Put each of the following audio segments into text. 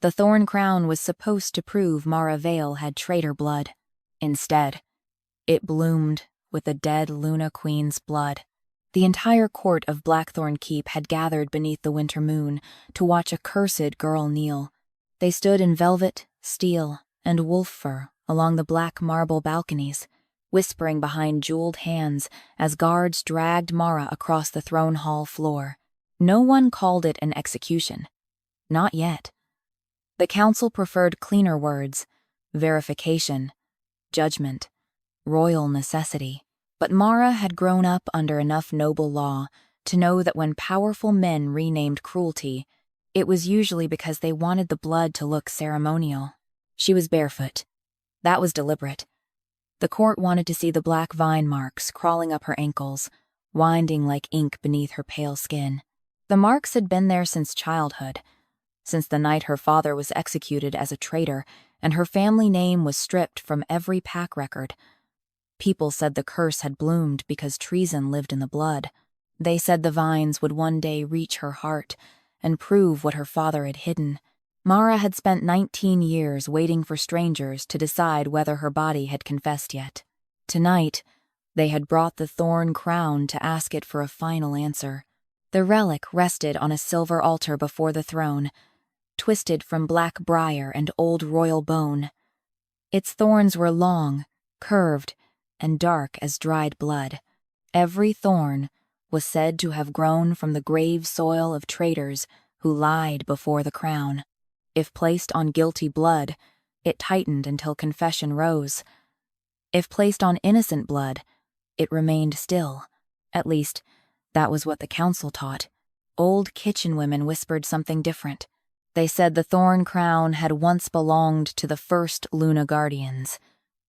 The Thorn Crown was supposed to prove Mara Vale had traitor blood. Instead, it bloomed with the dead Luna Queen's blood. The entire court of Blackthorn Keep had gathered beneath the winter moon to watch a cursed girl kneel. They stood in velvet, steel, and wolf fur along the black marble balconies, whispering behind jeweled hands as guards dragged Mara across the throne hall floor. No one called it an execution. Not yet. The council preferred cleaner words: verification, judgment, royal necessity. But Mara had grown up under enough noble law to know that when powerful men renamed cruelty, it was usually because they wanted the blood to look ceremonial. She was barefoot. That was deliberate. The court wanted to see the black vine marks crawling up her ankles, winding like ink beneath her pale skin. The marks had been there since childhood, since the night her father was executed as a traitor and her family name was stripped from every pack record. People said the curse had bloomed because treason lived in the blood. They said the vines would one day reach her heart and prove what her father had hidden. Mara had spent 19 years waiting for strangers to decide whether her body had confessed yet. Tonight, they had brought the Thorn Crown to ask it for a final answer. The relic rested on a silver altar before the throne, twisted from black briar and old royal bone. Its thorns were long, curved, and dark as dried blood. Every thorn was said to have grown from the grave soil of traitors who lied before the crown. If placed on guilty blood, it tightened until confession rose. If placed on innocent blood, it remained still. At least, that was what the council taught. Old kitchen women whispered something different. They said the Thorn Crown had once belonged to the first Luna Guardians,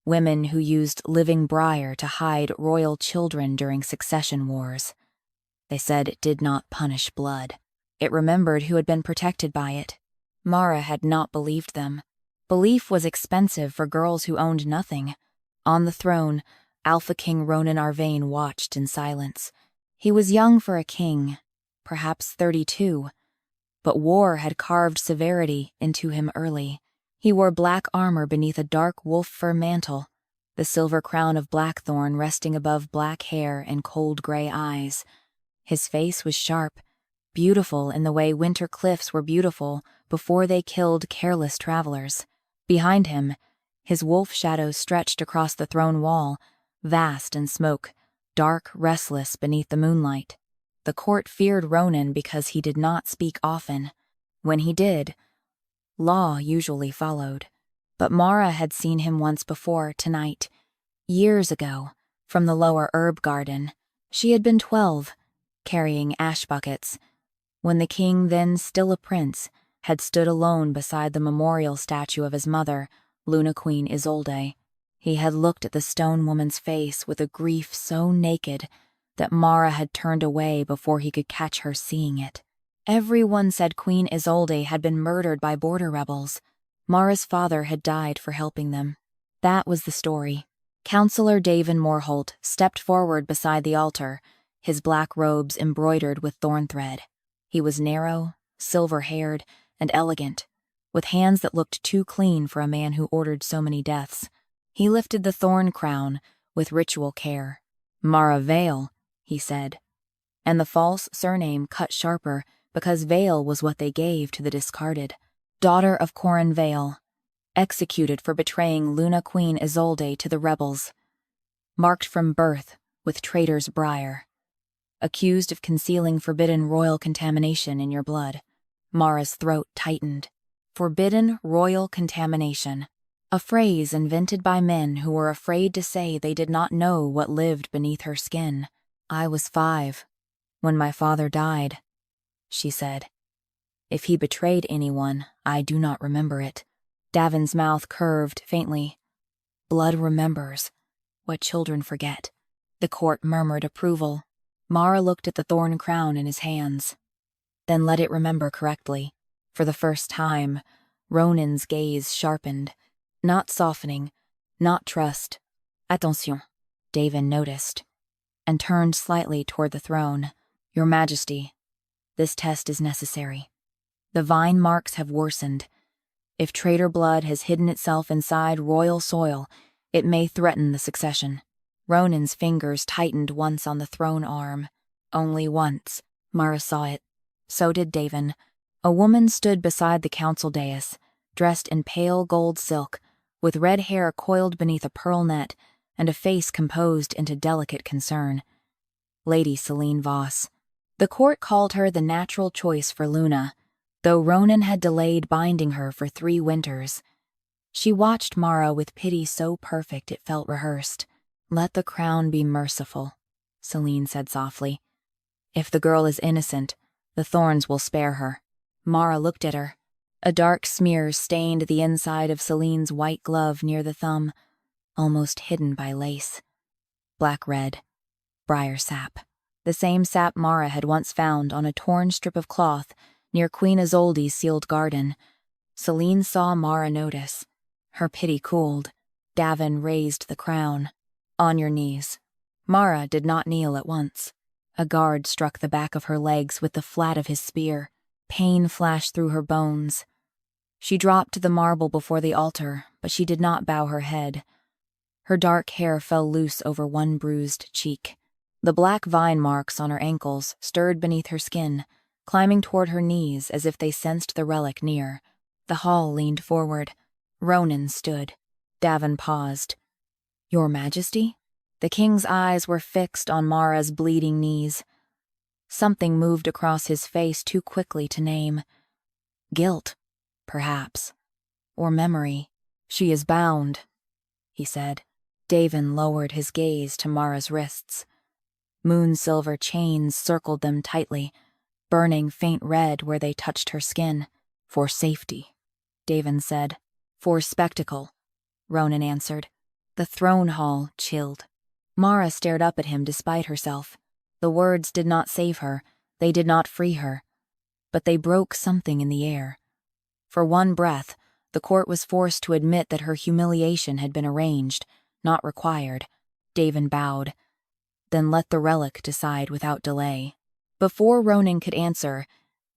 women who used living briar to hide royal children during succession wars. They said it did not punish blood. It remembered who had been protected by it. Mara had not believed them. Belief was expensive for girls who owned nothing. On the throne, Alpha King Ronan Arvane watched in silence. He was young for a king, perhaps 32, but war had carved severity into him early. He wore black armor beneath a dark wolf fur mantle, the silver crown of blackthorn resting above black hair and cold gray eyes. His face was sharp, beautiful in the way winter cliffs were beautiful before they killed careless travelers. Behind him, his wolf shadow stretched across the throne wall, vast in smoke, dark, restless beneath the moonlight. The court feared Ronan because he did not speak often. When he did, law usually followed. But Mara had seen him once before tonight, years ago, from the lower herb garden. She had been 12, carrying ash buckets, when the king, then still a prince, had stood alone beside the memorial statue of his mother, Luna Queen Isolde. He had looked at the stone woman's face with a grief so naked that Mara had turned away before he could catch her seeing it. Everyone said Queen Isolde had been murdered by border rebels. Mara's father had died for helping them. That was the story. Counselor Davin Morholt stepped forward beside the altar, his black robes embroidered with thorn thread. He was narrow, silver-haired, and elegant, with hands that looked too clean for a man who ordered so many deaths. He lifted the thorn crown with ritual care. Mara Vale, he said, and the false surname cut sharper because Vale was what they gave to the discarded. Daughter of Corin Vale, executed for betraying Luna Queen Isolde to the rebels. Marked from birth with traitor's briar. Accused of concealing forbidden royal contamination in your blood. Mara's throat tightened. Forbidden royal contamination. A phrase invented by men who were afraid to say they did not know what lived beneath her skin. I was 5 when my father died, she said. If he betrayed anyone, I do not remember it. Davin's mouth curved faintly. Blood remembers what children forget. The court murmured approval. Mara looked at the thorn crown in his hands. Then let it remember correctly. For the first time, Ronan's gaze sharpened. Not softening, not trust. Attention, Davin noticed, and turned slightly toward the throne. Your Majesty, this test is necessary. The vine marks have worsened. If traitor blood has hidden itself inside royal soil, it may threaten the succession. Ronan's fingers tightened once on the throne arm. Only once. Mara saw it. So did Davin. A woman stood beside the council dais, dressed in pale gold silk, with red hair coiled beneath a pearl net and a face composed into delicate concern. Lady Selene Voss. The court called her the natural choice for Luna, though Ronan had delayed binding her for 3 winters. She watched Mara with pity so perfect it felt rehearsed. "Let the crown be merciful," Selene said softly. "If the girl is innocent, the thorns will spare her." Mara looked at her. A dark smear stained the inside of Selene's white glove near the thumb, almost hidden by lace. Black-red. Briar sap. The same sap Mara had once found on a torn strip of cloth near Queen Isolde's sealed garden. Selene saw Mara notice. Her pity cooled. Davin raised the crown. "On your knees." Mara did not kneel at once. A guard struck the back of her legs with the flat of his spear. Pain flashed through her bones. She dropped to the marble before the altar, but she did not bow her head. Her dark hair fell loose over one bruised cheek. The black vine marks on her ankles stirred beneath her skin, climbing toward her knees as if they sensed the relic near. The hall leaned forward. Ronan stood. Davin paused. "Your Majesty?" The king's eyes were fixed on Mara's bleeding knees. Something moved across his face too quickly to name. Guilt, perhaps. Or memory. "She is bound," he said. Davin lowered his gaze to Mara's wrists. Moon-silver chains circled them tightly, burning faint red where they touched her skin. "For safety," Davin said. "For spectacle," Ronan answered. The throne hall chilled. Mara stared up at him despite herself. The words did not save her, they did not free her, but they broke something in the air. For one breath, the court was forced to admit that her humiliation had been arranged, not required. Davin bowed. "Then let the relic decide without delay." Before Ronan could answer,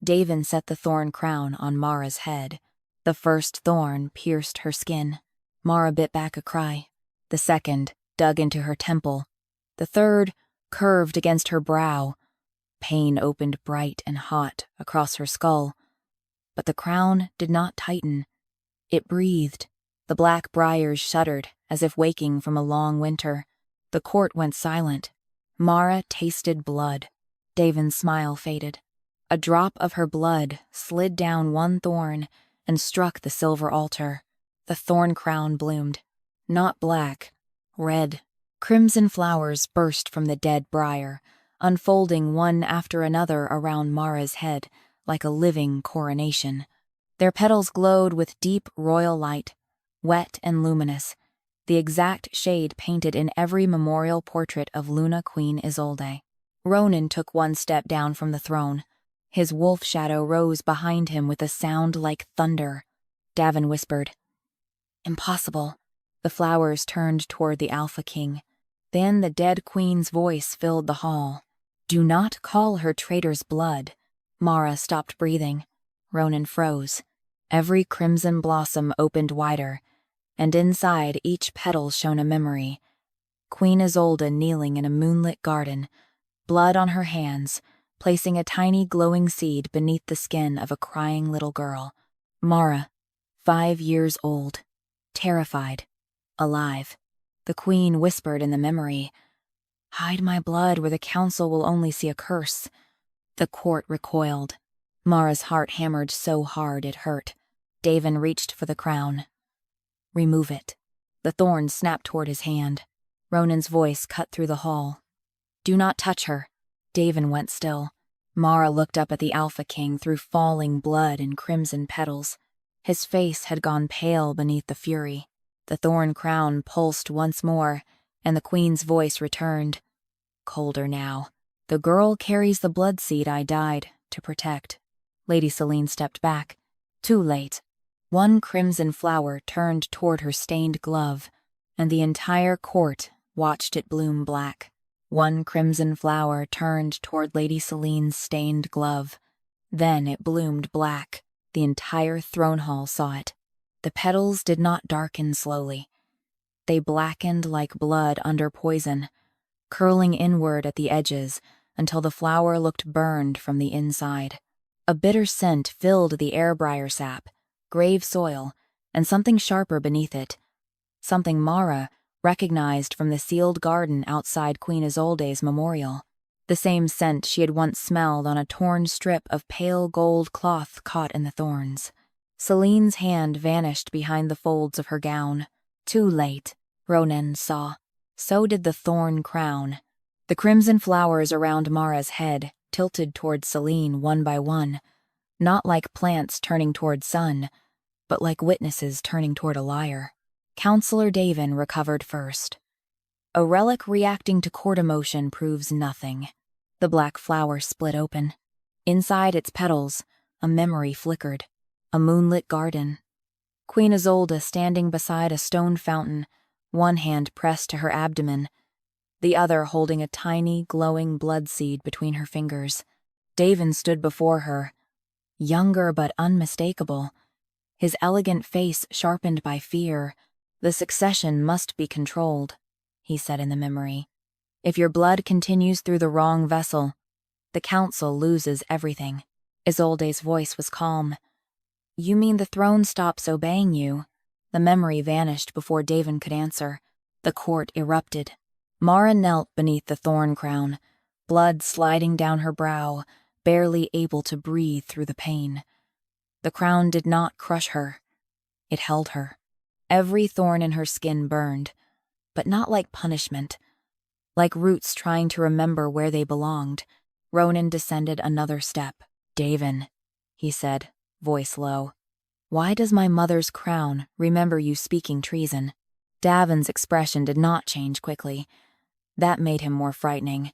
Davin set the thorn crown on Mara's head. The first thorn pierced her skin. Mara bit back a cry. The second dug into her temple. The third curved against her brow. Pain opened bright and hot across her skull. But the crown did not tighten. It breathed. The black briars shuddered as if waking from a long winter. The court went silent. Mara tasted blood. Davin's smile faded. A drop of her blood slid down one thorn and struck the silver altar. The thorn crown bloomed. Not black, red. Crimson flowers burst from the dead briar, unfolding one after another around Mara's head like a living coronation. Their petals glowed with deep royal light, wet and luminous, the exact shade painted in every memorial portrait of Luna Queen Isolde. Ronan took one step down from the throne. His wolf shadow rose behind him with a sound like thunder. Davin whispered, "Impossible." The flowers turned toward the Alpha King. Then the dead queen's voice filled the hall. "Do not call her traitor's blood." Mara stopped breathing. Ronan froze. Every crimson blossom opened wider, and inside each petal shone a memory. Queen Isolde kneeling in a moonlit garden, blood on her hands, placing a tiny glowing seed beneath the skin of a crying little girl. Mara, 5 years old, terrified, alive. The queen whispered in the memory, "Hide my blood where the council will only see a curse." The court recoiled. Mara's heart hammered so hard it hurt. Davin reached for the crown. "Remove it." The thorn snapped toward his hand. Ronan's voice cut through the hall. "Do not touch her." Davin went still. Mara looked up at the Alpha King through falling blood and crimson petals. His face had gone pale beneath the fury. The thorn crown pulsed once more, and the queen's voice returned. "Colder now. The girl carries the blood seed I died to protect." Lady Selene stepped back. Too late. One crimson flower turned toward her stained glove, and the entire court watched it bloom black. One crimson flower turned toward Lady Selene's stained glove. Then it bloomed black. The entire throne hall saw it. The petals did not darken slowly. They blackened like blood under poison, curling inward at the edges until the flower looked burned from the inside. A bitter scent filled the air briar sap, grave soil, and something sharper beneath it. Something Mara recognized from the sealed garden outside Queen Isolde's memorial. The same scent she had once smelled on a torn strip of pale gold cloth caught in the thorns. Celine's hand vanished behind the folds of her gown. Too late, Ronan saw. So did the thorn crown. The crimson flowers around Mara's head tilted toward Celine one by one, not like plants turning toward sun, but like witnesses turning toward a liar. Counselor Davin recovered first. A relic reacting to court emotion proves nothing. The black flower split open. Inside its petals, a memory flickered. A moonlit garden. Queen Isolde standing beside a stone fountain, one hand pressed to her abdomen, the other holding a tiny, glowing blood seed between her fingers. Davin stood before her, younger but unmistakable, his elegant face sharpened by fear. The succession must be controlled, he said in the memory. If your blood continues through the wrong vessel, the council loses everything. Isolde's voice was calm. You mean the throne stops obeying you? The memory vanished before Davin could answer. The court erupted. Mara knelt beneath the thorn crown, blood sliding down her brow, barely able to breathe through the pain. The crown did not crush her. It held her. Every thorn in her skin burned, but not like punishment. Like roots trying to remember where they belonged. Ronan descended another step. Davin, he said, voice low. Why does my mother's crown remember you speaking treason? Davin's expression did not change quickly. That made him more frightening.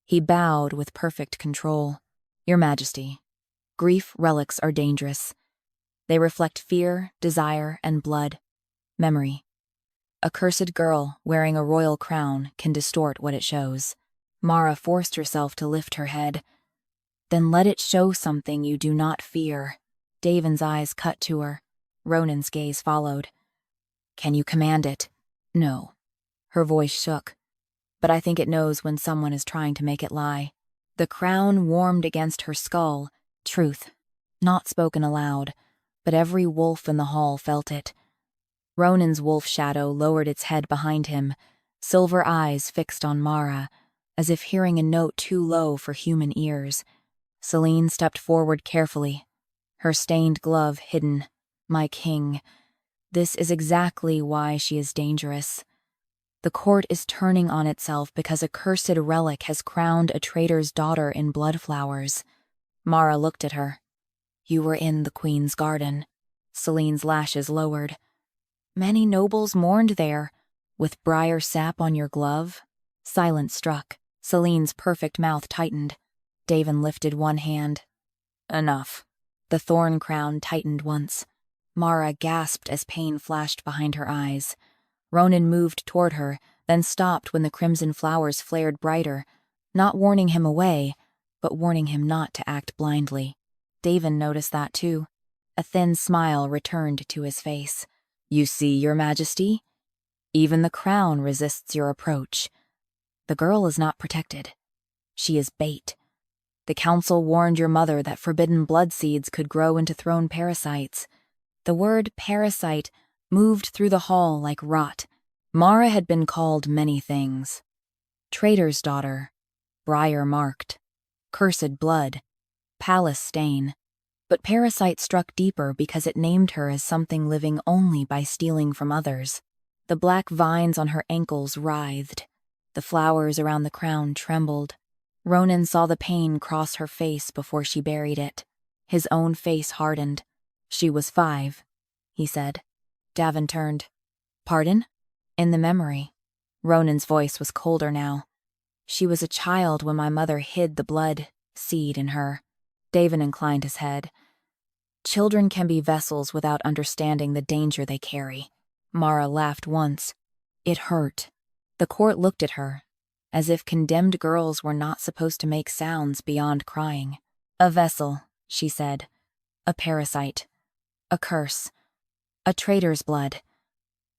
He bowed with perfect control. Your Majesty, grief relics are dangerous. They reflect fear, desire, and blood. Memory. A cursed girl wearing a royal crown can distort what it shows. Mara forced herself to lift her head. Then let it show something you do not fear. Davin's eyes cut to her. Ronan's gaze followed. Can you command it? No. Her voice shook. But I think it knows when someone is trying to make it lie. The crown warmed against her skull. Truth. Not spoken aloud, but every wolf in the hall felt it. Ronan's wolf shadow lowered its head behind him, silver eyes fixed on Mara, as if hearing a note too low for human ears. Celine stepped forward carefully, her stained glove hidden. My king, this is exactly why she is dangerous. The court is turning on itself because a cursed relic has crowned a traitor's daughter in blood flowers. Mara looked at her. You were in the queen's garden. Celine's lashes lowered. Many nobles mourned there, with briar sap on your glove. Silence struck. Celine's perfect mouth tightened. Davin lifted one hand. Enough. The thorn crown tightened once. Mara gasped as pain flashed behind her eyes. Ronan moved toward her, then stopped when the crimson flowers flared brighter, not warning him away, but warning him not to act blindly. Davin noticed that too. A thin smile returned to his face. You see, Your Majesty? Even the crown resists your approach. The girl is not protected. She is bait. The council warned your mother that forbidden blood seeds could grow into throne parasites. The word parasite moved through the hall like rot. Mara had been called many things. Traitor's daughter, briar marked, cursed blood, palace stain. But parasite struck deeper because it named her as something living only by stealing from others. The black vines on her ankles writhed. The flowers around the crown trembled. Ronan saw the pain cross her face before she buried it. His own face hardened. She was 5, he said. Davin turned. Pardon? In the memory. Ronan's voice was colder now. She was a child when my mother hid the blood seed in her. Davin inclined his head. Children can be vessels without understanding the danger they carry. Mara laughed once. It hurt. The court looked at her, as if condemned girls were not supposed to make sounds beyond crying. A vessel, she said. A parasite. A curse. A traitor's blood.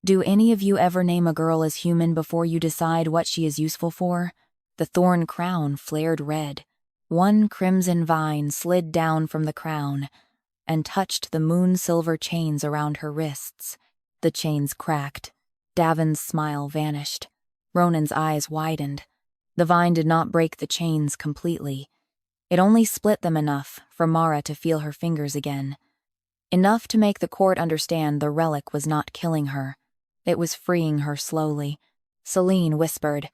Do any of you ever name a girl as human before you decide what she is useful for? The Thorn Crown flared red. One crimson vine slid down from the crown and touched the moon-silver chains around her wrists. The chains cracked. Davin's smile vanished. Ronan's eyes widened. The vine did not break the chains completely. It only split them enough for Mara to feel her fingers again. Enough to make the court understand the relic was not killing her. It was freeing her slowly. Celine whispered,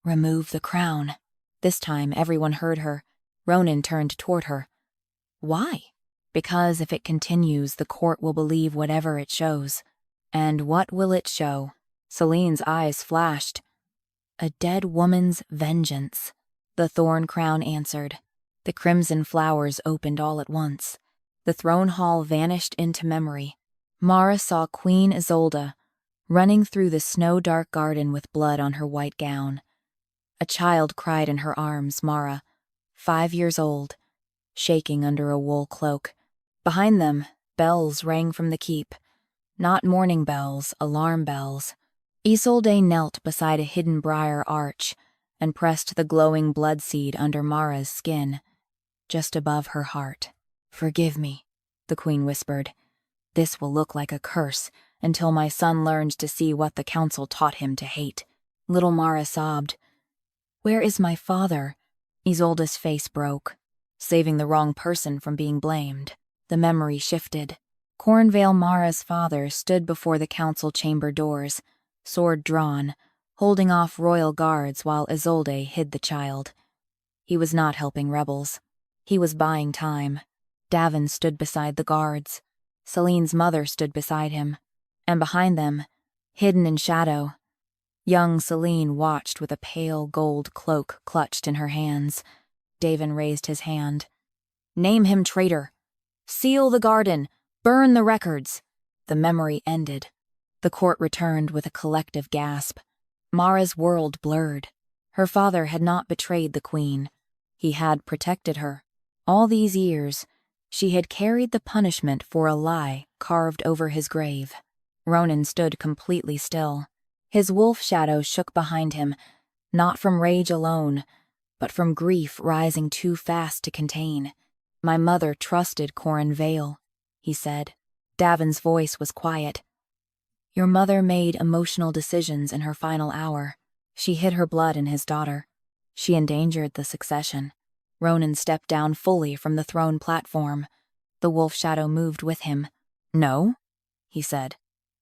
"Remove the crown." This time everyone heard her. Ronan turned toward her. "Why?" "Because if it continues, the court will believe whatever it shows." "And what will it show?" Celine's eyes flashed. "A dead woman's vengeance," the Thorn Crown answered. The crimson flowers opened all at once. The throne hall vanished into memory. Mara saw Queen Isolde running through the snow-dark garden with blood on her white gown. A child cried in her arms, Mara, 5 years old, shaking under a wool cloak. Behind them, bells rang from the keep. Not mourning bells, alarm bells. Isolde knelt beside a hidden briar arch and pressed the glowing blood seed under Mara's skin, just above her heart. "Forgive me," the queen whispered. "This will look like a curse until my son learns to see what the council taught him to hate." Little Mara sobbed. "Where is my father?" Isolde's face broke. Saving the wrong person from being blamed. The memory shifted. Cornvale Mara's father stood before the council chamber doors, sword drawn, holding off royal guards while Isolde hid the child. He was not helping rebels. He was buying time. Davin stood beside the guards. Celine's mother stood beside him. And behind them, hidden in shadow, young Celine watched with a pale gold cloak clutched in her hands. Davin raised his hand. "Name him traitor. Seal the garden. Burn the records." The memory ended. The court returned with a collective gasp. Mara's world blurred. Her father had not betrayed the queen. He had protected her. All these years, she had carried the punishment for a lie carved over his grave. Ronan stood completely still. His wolf shadow shook behind him, not from rage alone, but from grief rising too fast to contain. "My mother trusted Corin Vale," he said. Davin's voice was quiet. "Your mother made emotional decisions in her final hour. She hid her blood in his daughter. She endangered the succession." Ronan stepped down fully from the throne platform. The wolf shadow moved with him. "No," he said.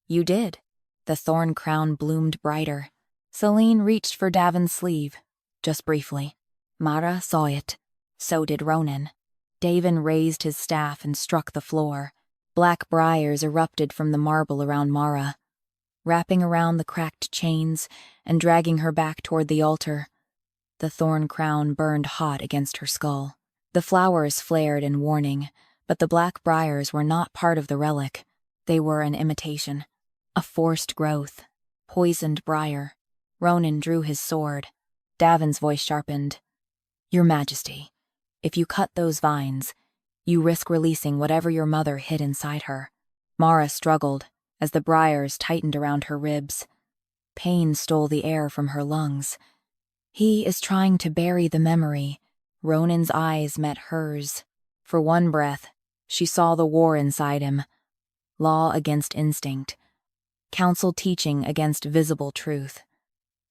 "You did." The thorn crown bloomed brighter. Celine reached for Davin's sleeve, just briefly. Mara saw it. So did Ronan. Davin raised his staff and struck the floor. Black briars erupted from the marble around Mara, wrapping around the cracked chains and dragging her back toward the altar. The thorn crown burned hot against her skull. The flowers flared in warning, but the black briars were not part of the relic. They were an imitation. A forced growth. Poisoned briar. Ronan drew his sword. Davin's voice sharpened. "Your Majesty, if you cut those vines, you risk releasing whatever your mother hid inside her." Mara struggled as the briars tightened around her ribs. Pain stole the air from her lungs. "He is trying to bury the memory." Ronan's eyes met hers. For one breath, she saw the war inside him. Law against instinct. Council teaching against visible truth.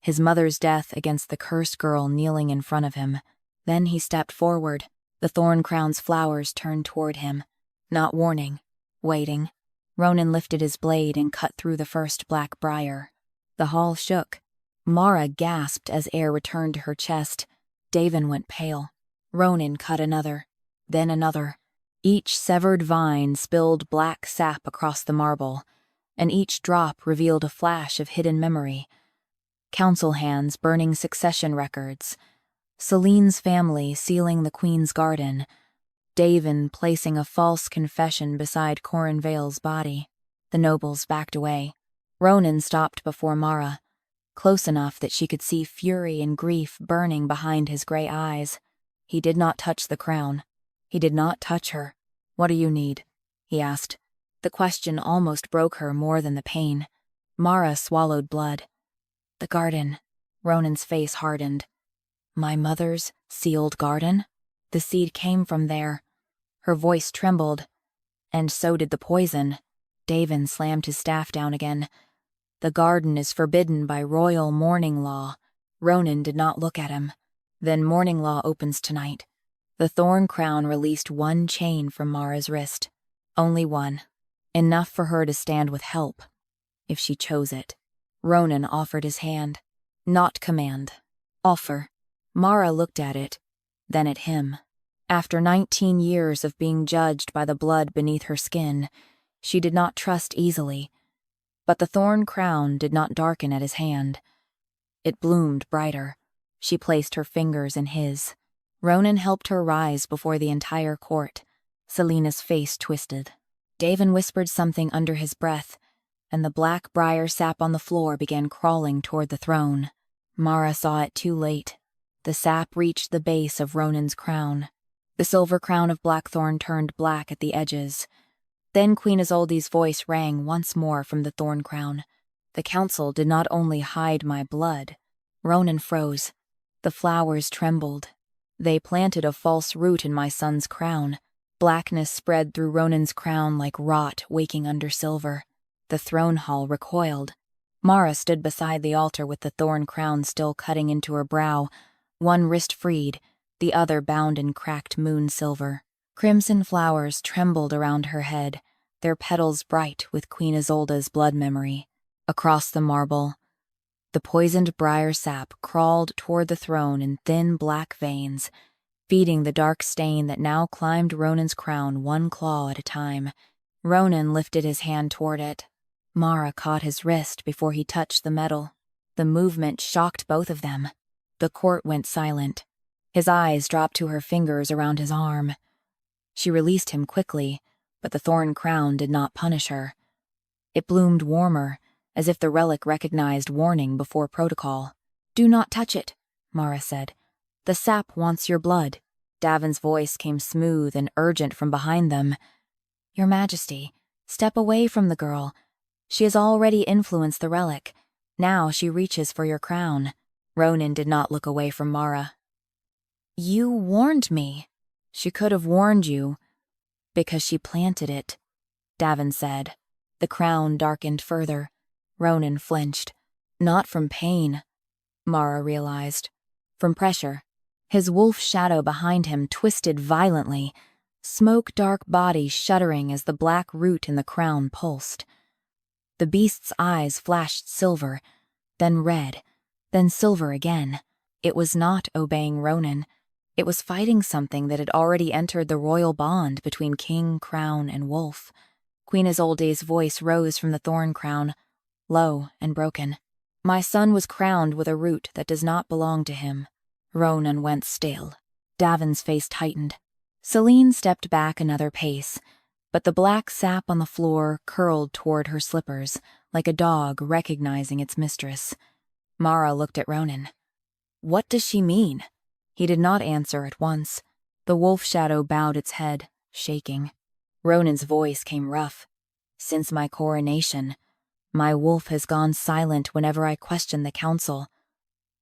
His mother's death against the cursed girl kneeling in front of him. Then he stepped forward. The thorn crown's flowers turned toward him. Not warning. Waiting. Ronan lifted his blade and cut through the first black briar. The hall shook. Mara gasped as air returned to her chest. Davin went pale. Ronan cut another. Then another. Each severed vine spilled black sap across the marble, and each drop revealed a flash of hidden memory. Council hands burning succession records. Celine's family sealing the queen's garden. Davin placing a false confession beside Corin Vale's body. The nobles backed away. Ronan stopped before Mara, close enough that she could see fury and grief burning behind his gray eyes. He did not touch the crown. He did not touch her. "What do you need?" he asked. The question almost broke her more than the pain. Mara swallowed blood. The garden. Ronan's face hardened. My mother's sealed garden? The seed came from there. Her voice trembled. And so did the poison. Davin slammed his staff down again. The garden is forbidden by royal mourning law. Ronan did not look at him. Then mourning law opens tonight. The Thorn Crown released one chain from Mara's wrist. Only one. Enough for her to stand with help, if she chose it. Ronan offered his hand. Not command. Offer. Mara looked at it, then at him. After 19 years of being judged by the blood beneath her skin, she did not trust easily. But the Thorn Crown did not darken at his hand. It bloomed brighter. She placed her fingers in his. Ronan helped her rise before the entire court. Selena's face twisted. Davin whispered something under his breath, and the black briar sap on the floor began crawling toward the throne. Mara saw it too late. The sap reached the base of Ronan's crown. The silver crown of blackthorn turned black at the edges. Then Queen Isolde's voice rang once more from the Thorn Crown. The council did not only hide my blood. Ronan froze. The flowers trembled. They planted a false root in my son's crown. Blackness spread through Ronan's crown like rot waking under silver. The throne hall recoiled. Mara stood beside the altar with the thorn crown still cutting into her brow, one wrist freed, the other bound in cracked moon silver. Crimson flowers trembled around her head, their petals bright with Queen Isolde's blood memory. Across the marble, the poisoned briar sap crawled toward the throne in thin black veins, feeding the dark stain that now climbed Ronan's crown one claw at a time. Ronan lifted his hand toward it. Mara caught his wrist before he touched the metal. The movement shocked both of them. The court went silent. His eyes dropped to her fingers around his arm. She released him quickly, but the thorn crown did not punish her. It bloomed warmer, as if the relic recognized warning before protocol. Do not touch it, Mara said. The sap wants your blood. Davin's voice came smooth and urgent from behind them. Your Majesty, step away from the girl. She has already influenced the relic. Now she reaches for your crown. Ronan did not look away from Mara. You warned me. She could have warned you, because she planted it, Davin said. The crown darkened further. Ronan flinched. Not from pain, Mara realized. From pressure. His wolf shadow behind him twisted violently, smoke-dark body shuddering as the black root in the crown pulsed. The beast's eyes flashed silver, then red, then silver again. It was not obeying Ronan. It was fighting something that had already entered the royal bond between king, crown, and wolf. Queen Isolde's voice rose from the thorn crown, low and broken. My son was crowned with a root that does not belong to him. Ronan went still. Davin's face tightened. Selene stepped back another pace, but the black sap on the floor curled toward her slippers, like a dog recognizing its mistress. Mara looked at Ronan. What does she mean? He did not answer at once. The wolf shadow bowed its head, shaking. Ronan's voice came rough. Since my coronation, my wolf has gone silent whenever I question the council.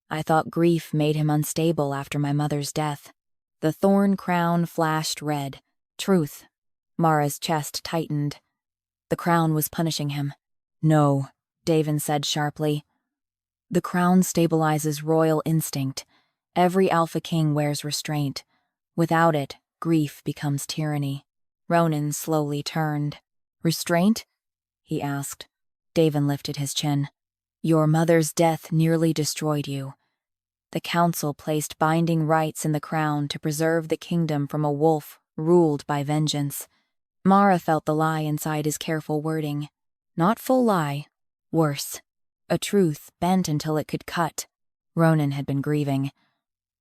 I thought grief made him unstable after my mother's death. The thorn crown flashed red. Truth. Mara's chest tightened. The crown was punishing him. No, Davin said sharply. The crown stabilizes royal instinct. Every alpha king wears restraint. Without it, grief becomes tyranny. Ronan slowly turned. Restraint? He asked. Davin lifted his chin. Your mother's death nearly destroyed you. The council placed binding rights in the crown to preserve the kingdom from a wolf ruled by vengeance. Mara felt the lie inside his careful wording. Not full lie. Worse. A truth bent until it could cut. Ronan had been grieving.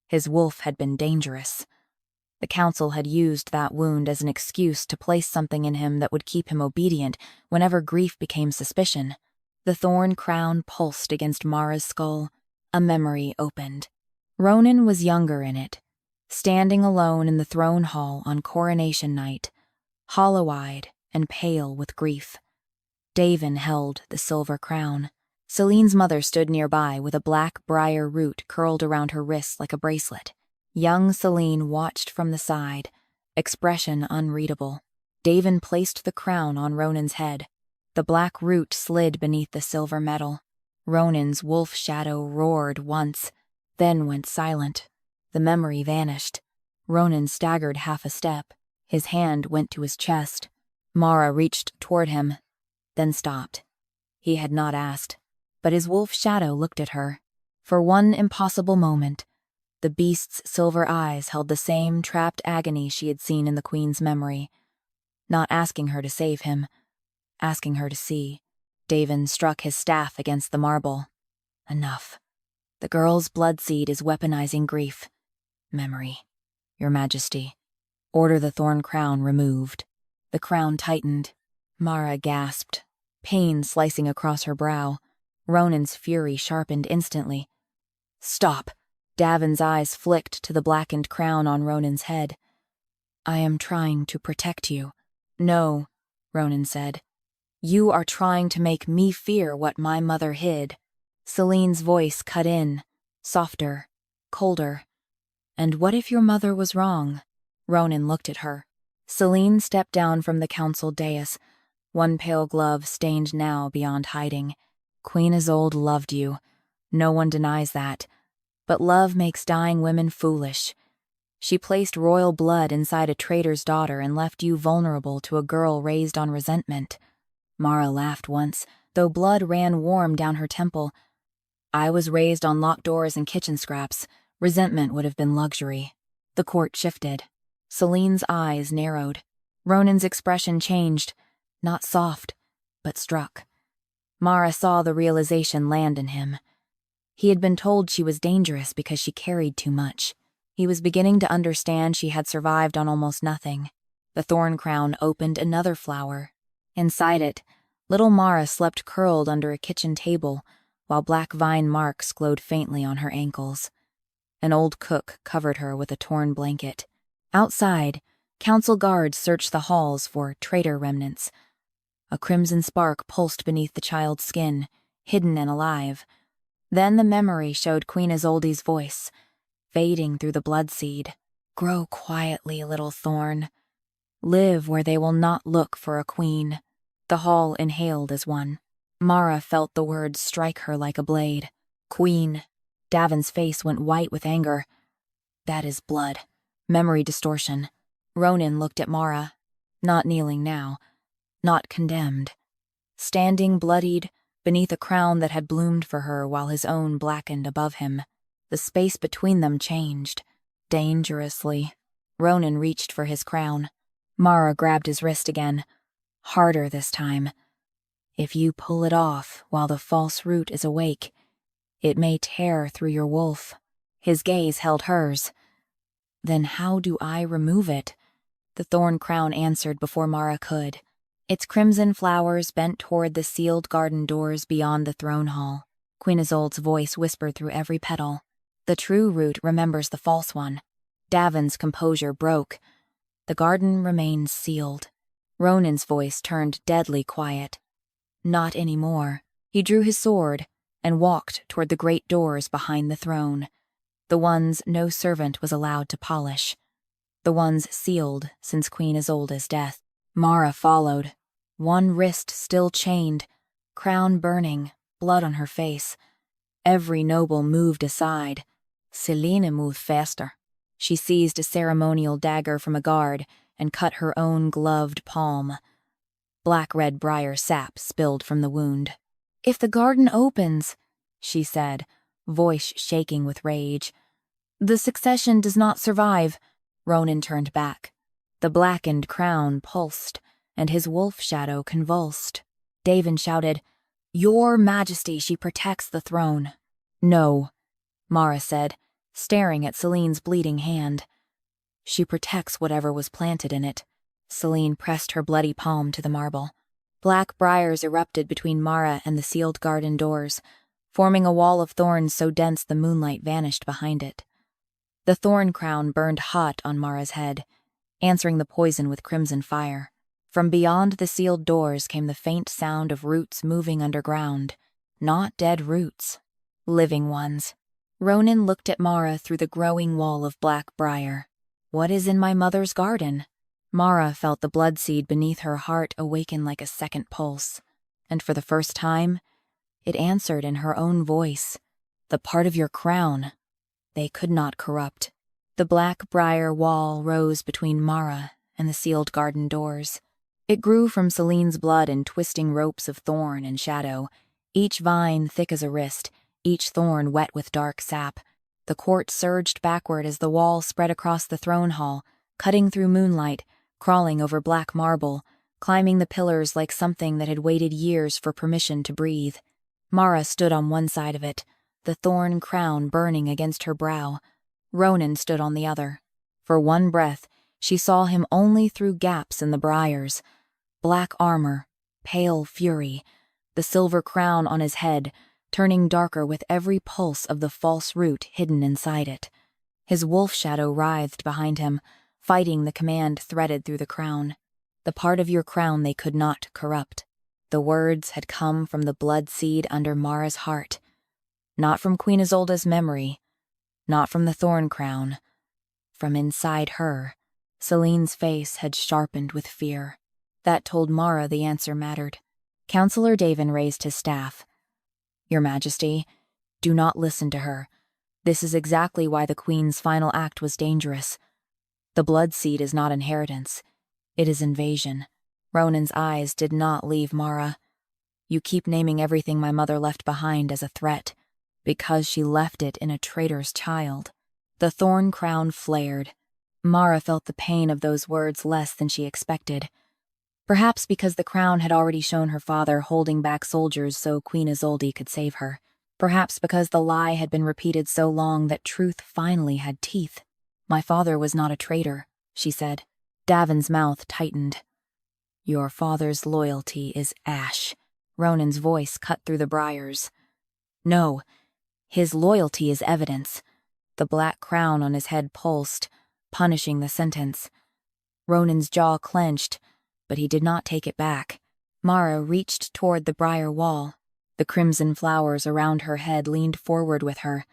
His wolf had been dangerous. The council had used that wound as an excuse to place something in him that would keep him obedient whenever grief became suspicion. The thorn crown pulsed against Mara's skull. A memory opened. Ronan was younger in it, standing alone in the throne hall on coronation night, hollow-eyed, and pale with grief. Davin held the silver crown. Celine's mother stood nearby with a black briar root curled around her wrist like a bracelet. Young Celine watched from the side, expression unreadable. Davin placed the crown on Ronan's head. The black root slid beneath the silver metal. Ronan's wolf shadow roared once, then went silent. The memory vanished. Ronan staggered half a step. His hand went to his chest. Mara reached toward him, then stopped. He had not asked, but his wolf shadow looked at her. For one impossible moment, the beast's silver eyes held the same trapped agony she had seen in the Queen's memory. Not asking her to save him, asking her to see. Davin struck his staff against the marble. Enough. The girl's bloodseed is weaponizing grief. Memory. Your Majesty. Order the Thorn Crown removed. The crown tightened. Mara gasped, pain slicing across her brow. Ronan's fury sharpened instantly. Stop! Davin's eyes flicked to the blackened crown on Ronan's head. I am trying to protect you. No, Ronan said. You are trying to make me fear what my mother hid. Celine's voice cut in, softer, colder. And what if your mother was wrong? Ronan looked at her. Celine stepped down from the council dais, one pale glove stained now beyond hiding. Queen Isolde loved you. No one denies that. But love makes dying women foolish. She placed royal blood inside a traitor's daughter and left you vulnerable to a girl raised on resentment. Mara laughed once, though blood ran warm down her temple. I was raised on locked doors and kitchen scraps. Resentment would have been luxury. The court shifted. Celine's eyes narrowed. Ronan's expression changed, not soft, but struck. Mara saw the realization land in him. He had been told she was dangerous because she carried too much. He was beginning to understand she had survived on almost nothing. The Thorn Crown opened another flower. Inside it, little Mara slept curled under a kitchen table, while black vine marks glowed faintly on her ankles. An old cook covered her with a torn blanket. Outside, council guards searched the halls for traitor remnants. A crimson spark pulsed beneath the child's skin, hidden and alive. Then the memory showed Queen Isolde's voice, fading through the bloodseed. Grow quietly, little thorn. Live where they will not look for a queen. The hall inhaled as one. Mara felt the words strike her like a blade. Queen. Davin's face went white with anger. That is blood. Memory distortion. Ronan looked at Mara, not kneeling now, not condemned. Standing bloodied, beneath a crown that had bloomed for her while his own blackened above him. The space between them changed. Dangerously. Ronan reached for his crown. Mara grabbed his wrist again. Harder this time. If you pull it off while the false root is awake, it may tear through your wolf. His gaze held hers. Then how do I remove it? The Thorn Crown answered before Mara could. Its crimson flowers bent toward the sealed garden doors beyond the throne hall. Queen Isolde's voice whispered through every petal. The true root remembers the false one. Davin's composure broke. The garden remained sealed. Ronan's voice turned deadly quiet. Not anymore. He drew his sword and walked toward the great doors behind the throne. The ones no servant was allowed to polish. The ones sealed since Queen Isolde's death. Mara followed, one wrist still chained, crown burning, blood on her face. Every noble moved aside. Celine moved faster. She seized a ceremonial dagger from a guard and cut her own gloved palm. Black-red briar sap spilled from the wound. If the garden opens, she said, voice shaking with rage. The succession does not survive. Ronan turned back. The blackened crown pulsed, and his wolf shadow convulsed. Davin shouted, Your Majesty, she protects the throne. No, Mara said, staring at Celine's bleeding hand. She protects whatever was planted in it. Celine pressed her bloody palm to the marble. Black briars erupted between Mara and the sealed garden doors, forming a wall of thorns so dense the moonlight vanished behind it. The thorn crown burned hot on Mara's head, answering the poison with crimson fire. From beyond the sealed doors came the faint sound of roots moving underground. Not dead roots, living ones. Ronan looked at Mara through the growing wall of black briar. "What is in my mother's garden?" Mara felt the blood seed beneath her heart awaken like a second pulse, and for the first time, it answered in her own voice. "The part of your crown they could not corrupt." The black briar wall rose between Mara and the sealed garden doors. It grew from Celine's blood in twisting ropes of thorn and shadow, each vine thick as a wrist, each thorn wet with dark sap. The court surged backward as the wall spread across the throne hall, cutting through moonlight, crawling over black marble, climbing the pillars like something that had waited years for permission to breathe. Mara stood on one side of it, the thorn crown burning against her brow. Ronan stood on the other. For one breath, she saw him only through gaps in the briars. Black armor, pale fury, the silver crown on his head, turning darker with every pulse of the false root hidden inside it. His wolf shadow writhed behind him, fighting the command threaded through the crown. "The part of your crown they could not corrupt." The words had come from the blood seed under Mara's heart. Not from Queen Isolde's memory, not from the Thorn Crown. From inside her, Celine's face had sharpened with fear. That told Mara the answer mattered. Counselor Davin raised his staff. "Your Majesty, do not listen to her. This is exactly why the Queen's final act was dangerous. The blood seed is not inheritance. It is invasion." Ronan's eyes did not leave Mara. "You keep naming everything my mother left behind as a threat, because she left it in a traitor's child." The thorn crown flared. Mara felt the pain of those words less than she expected. Perhaps because the crown had already shown her father holding back soldiers so Queen Isolde could save her. Perhaps because the lie had been repeated so long that truth finally had teeth. "My father was not a traitor," she said. Davin's mouth tightened. "Your father's loyalty is ash." Ronan's voice cut through the briars. "No, his loyalty is evidence." The black crown on his head pulsed, punishing the sentence. Ronan's jaw clenched, but he did not take it back. Mara reached toward the briar wall. The crimson flowers around her head leaned forward with her,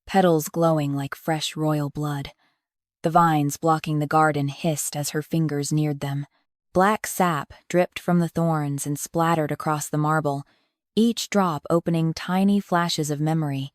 petals glowing like fresh royal blood. The vines blocking the garden hissed as her fingers neared them. Black sap dripped from the thorns and splattered across the marble, each drop opening tiny flashes of memory.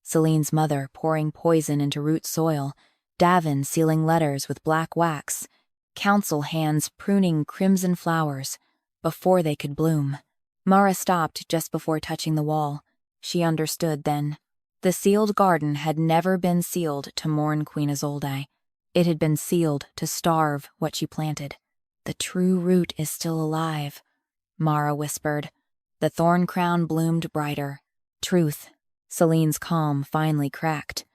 Celine's mother pouring poison into root soil, Davin sealing letters with black wax, council hands pruning crimson flowers before they could bloom. Mara stopped just before touching the wall. She understood then. The sealed garden had never been sealed to mourn Queen Isolde. It had been sealed to starve what she planted. "The true root is still alive," Mara whispered. The thorn crown bloomed brighter. "Truth." Celine's calm finally cracked.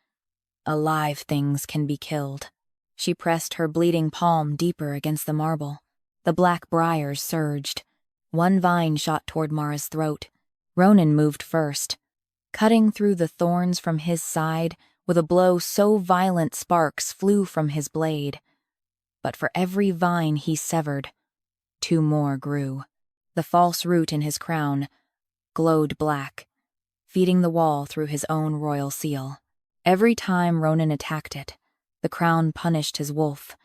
"Alive things can be killed." She pressed her bleeding palm deeper against the marble. The black briars surged. One vine shot toward Mara's throat. Ronan moved first, cutting through the thorns from his side with a blow so violent sparks flew from his blade. But for every vine he severed, 2 more grew. The false root in his crown glowed black, feeding the wall through his own royal seal. Every time Ronan attacked it, the crown punished his wolf.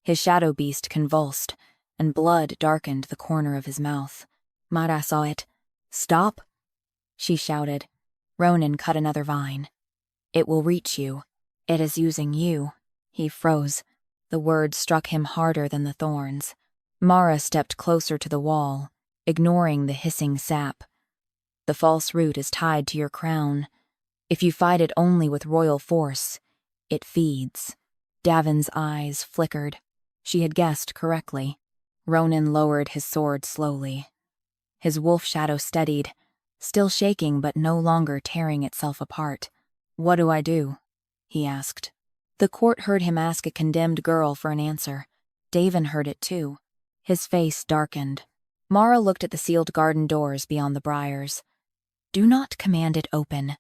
His shadow beast convulsed, and blood darkened the corner of his mouth. Mara saw it. "Stop!" she shouted. Ronan cut another vine. "It will reach you. It is using you." He froze. The words struck him harder than the thorns. Mara stepped closer to the wall, ignoring the hissing sap. "The false root is tied to your crown. If you fight it only with royal force, it feeds." Davin's eyes flickered. She had guessed correctly. Ronan lowered his sword slowly. His wolf shadow steadied, still shaking but no longer tearing itself apart. "What do I do?" he asked. The court heard him ask a condemned girl for an answer. Davin heard it too. His face darkened. Mara looked at the sealed garden doors beyond the briars. "Do not command it open."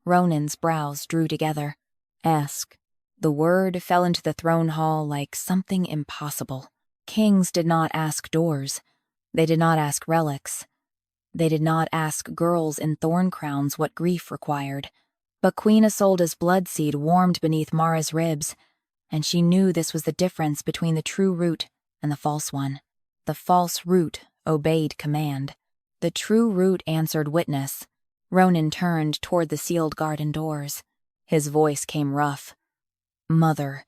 Ronan's brows drew together. "Ask." The word fell into the throne hall like something impossible. Kings did not ask doors. They did not ask relics. They did not ask girls in thorn crowns what grief required. But Queen Isolde's blood seed warmed beneath Mara's ribs, and she knew this was the difference between the true root and the false one. The false root obeyed command. The true root answered witness. Ronan turned toward the sealed garden doors. His voice came rough. "Mother,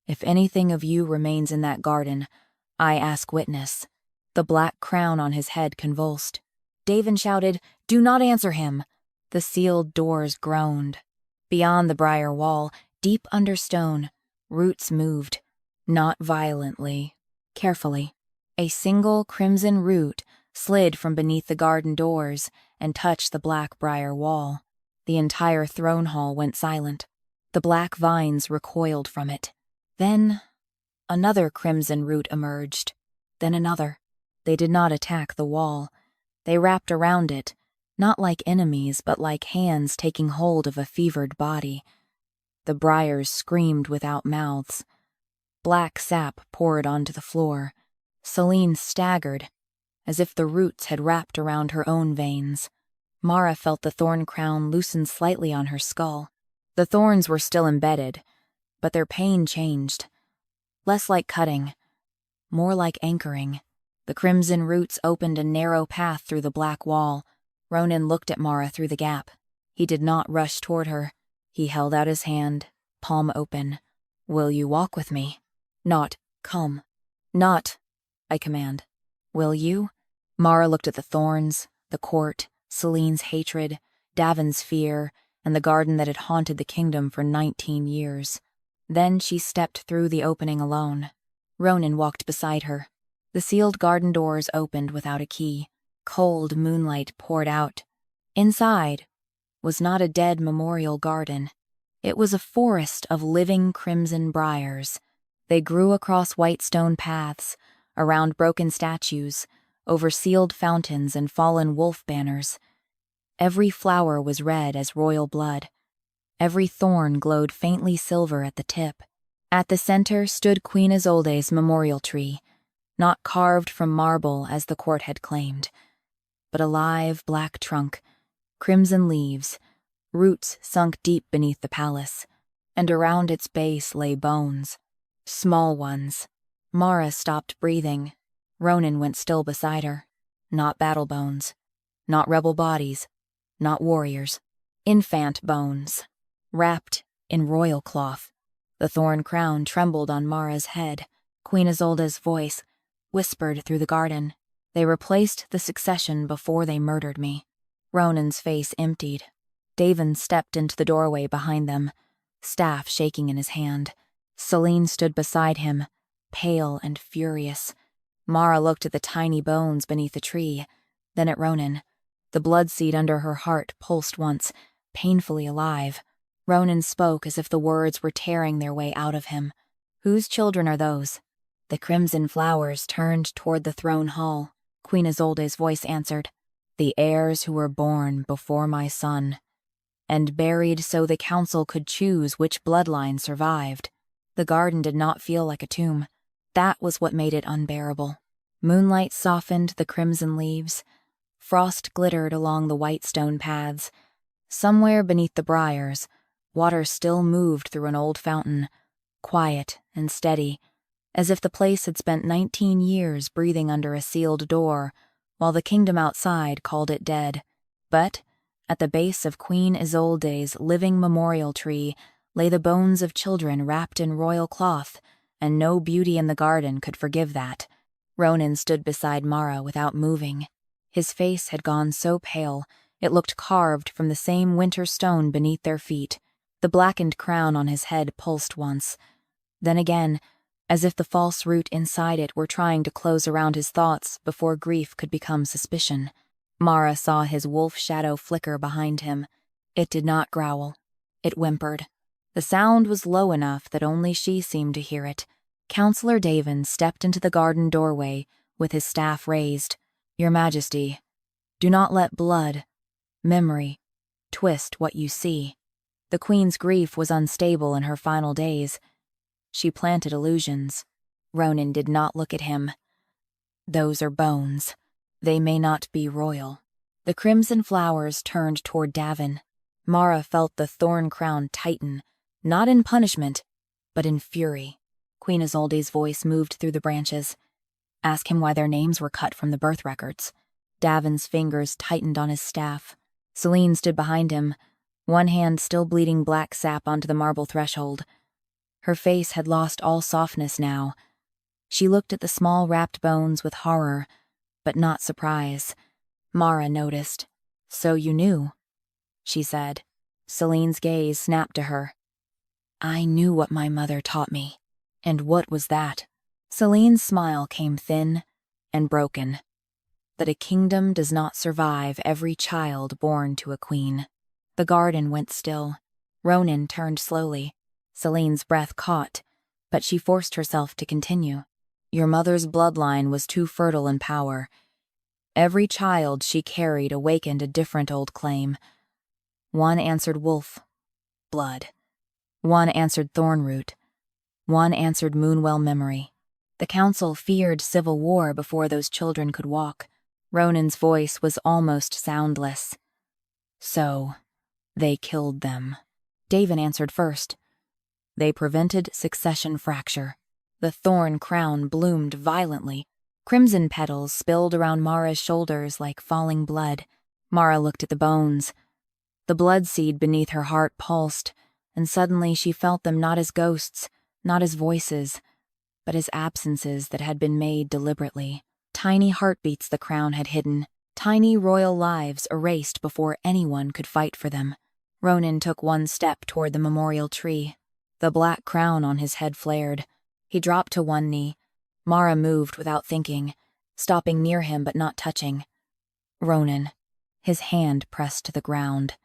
if anything of you remains in that garden, I ask witness." The black crown on his head convulsed. Davin shouted, "Do not answer him!" The sealed doors groaned. Beyond the briar wall, deep under stone, roots moved, not violently, carefully. A single crimson root slid from beneath the garden doors and touched the black briar wall. The entire throne hall went silent. The black vines recoiled from it. Then another crimson root emerged. Then another. They did not attack the wall. They wrapped around it, not like enemies, but like hands taking hold of a fevered body. The briars screamed without mouths. Black sap poured onto the floor. Celine staggered, as if the roots had wrapped around her own veins. Mara felt the thorn crown loosen slightly on her skull. The thorns were still embedded, but their pain changed. Less like cutting, more like anchoring. The crimson roots opened a narrow path through the black wall. Ronan looked at Mara through the gap. He did not rush toward her. He held out his hand, palm open. "Will you walk with me?" Not, "Come." Not, "I command." "Will you?" Mara looked at the thorns, the court, Celine's hatred, Davin's fear, and the garden that had haunted the kingdom for 19 years. Then she stepped through the opening alone. Ronan walked beside her. The sealed garden doors opened without a key. Cold moonlight poured out. Inside was not a dead memorial garden. It was a forest of living crimson briars. They grew across white stone paths, around broken statues, over sealed fountains and fallen wolf banners. Every flower was red as royal blood. Every thorn glowed faintly silver at the tip. At the center stood Queen Isolde's memorial tree, not carved from marble as the court had claimed, but a live black trunk, crimson leaves, roots sunk deep beneath the palace, and around its base lay bones. Small ones. Mara stopped breathing. Ronan went still beside her. Not battle bones. Not rebel bodies. Not warriors. Infant bones. Wrapped in royal cloth. The thorn crown trembled on Mara's head. Queen Isolde's voice whispered through the garden. "They replaced the succession before they murdered me." Ronan's face emptied. Davin stepped into the doorway behind them, staff shaking in his hand. Celine stood beside him, pale and furious. Mara looked at the tiny bones beneath the tree, then at Ronan. The blood seed under her heart pulsed once, painfully alive. Ronan spoke as if the words were tearing their way out of him. "Whose children are those?" The crimson flowers turned toward the throne hall. Queen Isolde's voice answered, "The heirs who were born before my son, and buried so the council could choose which bloodline survived." The garden did not feel like a tomb. That was what made it unbearable. Moonlight softened the crimson leaves. Frost glittered along the white stone paths. Somewhere beneath the briars, water still moved through an old fountain, quiet and steady, as if the place had spent 19 years breathing under a sealed door, while the kingdom outside called it dead. But at the base of Queen Isolde's living memorial tree lay the bones of children wrapped in royal cloth, and no beauty in the garden could forgive that. Ronan stood beside Mara without moving. His face had gone so pale, it looked carved from the same winter stone beneath their feet. The blackened crown on his head pulsed once. Then again, as if the false root inside it were trying to close around his thoughts before grief could become suspicion. Mara saw his wolf shadow flicker behind him. It did not growl. It whimpered. The sound was low enough that only she seemed to hear it. Counselor Davin stepped into the garden doorway with his staff raised. "Your Majesty, do not let blood, memory, twist what you see." The queen's grief was unstable in her final days. She planted illusions. Ronan did not look at him. Those are bones. They may not be royal. The crimson flowers turned toward Davin. Mara felt the thorn crown tighten, not in punishment, but in fury. Queen Isolde's voice moved through the branches. Ask him why their names were cut from the birth records. Davin's fingers tightened on his staff. Selene stood behind him, one hand still bleeding black sap onto the marble threshold. Her face had lost all softness now. She looked at the small wrapped bones with horror, but not surprise. Mara noticed. "So you knew," she said. Selene's gaze snapped to her. "I knew what my mother taught me." "And what was that?" Selene's smile came thin and broken. "That a kingdom does not survive every child born to a queen." The garden went still. Ronan turned slowly. Selene's breath caught, but she forced herself to continue. "Your mother's bloodline was too fertile in power. Every child she carried awakened a different old claim. One answered wolf, blood. One answered thornroot. One answered Moonwell memory. The council feared civil war before those children could walk." Ronan's voice was almost soundless. "So, they killed them." Davin answered first. "They prevented succession fracture." The thorn crown bloomed violently. Crimson petals spilled around Mara's shoulders like falling blood. Mara looked at the bones. The blood seed beneath her heart pulsed, and suddenly she felt them not as ghosts, not as voices, but as absences that had been made deliberately. Tiny heartbeats the crown had hidden, tiny royal lives erased before anyone could fight for them. Ronan took one step toward the memorial tree. The black crown on his head flared. He dropped to one knee. Mara moved without thinking, stopping near him but not touching. Ronan. His hand pressed to the ground.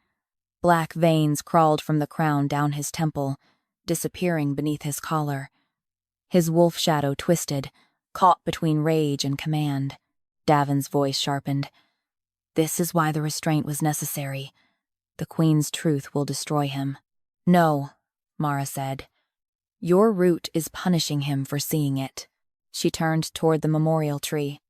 Black veins crawled from the crown down his temple, disappearing beneath his collar. His wolf shadow twisted, caught between rage and command. Davin's voice sharpened. "This is why the restraint was necessary. The Queen's truth will destroy him." "No," Mara said. "Your root is punishing him for seeing it." She turned toward the memorial tree.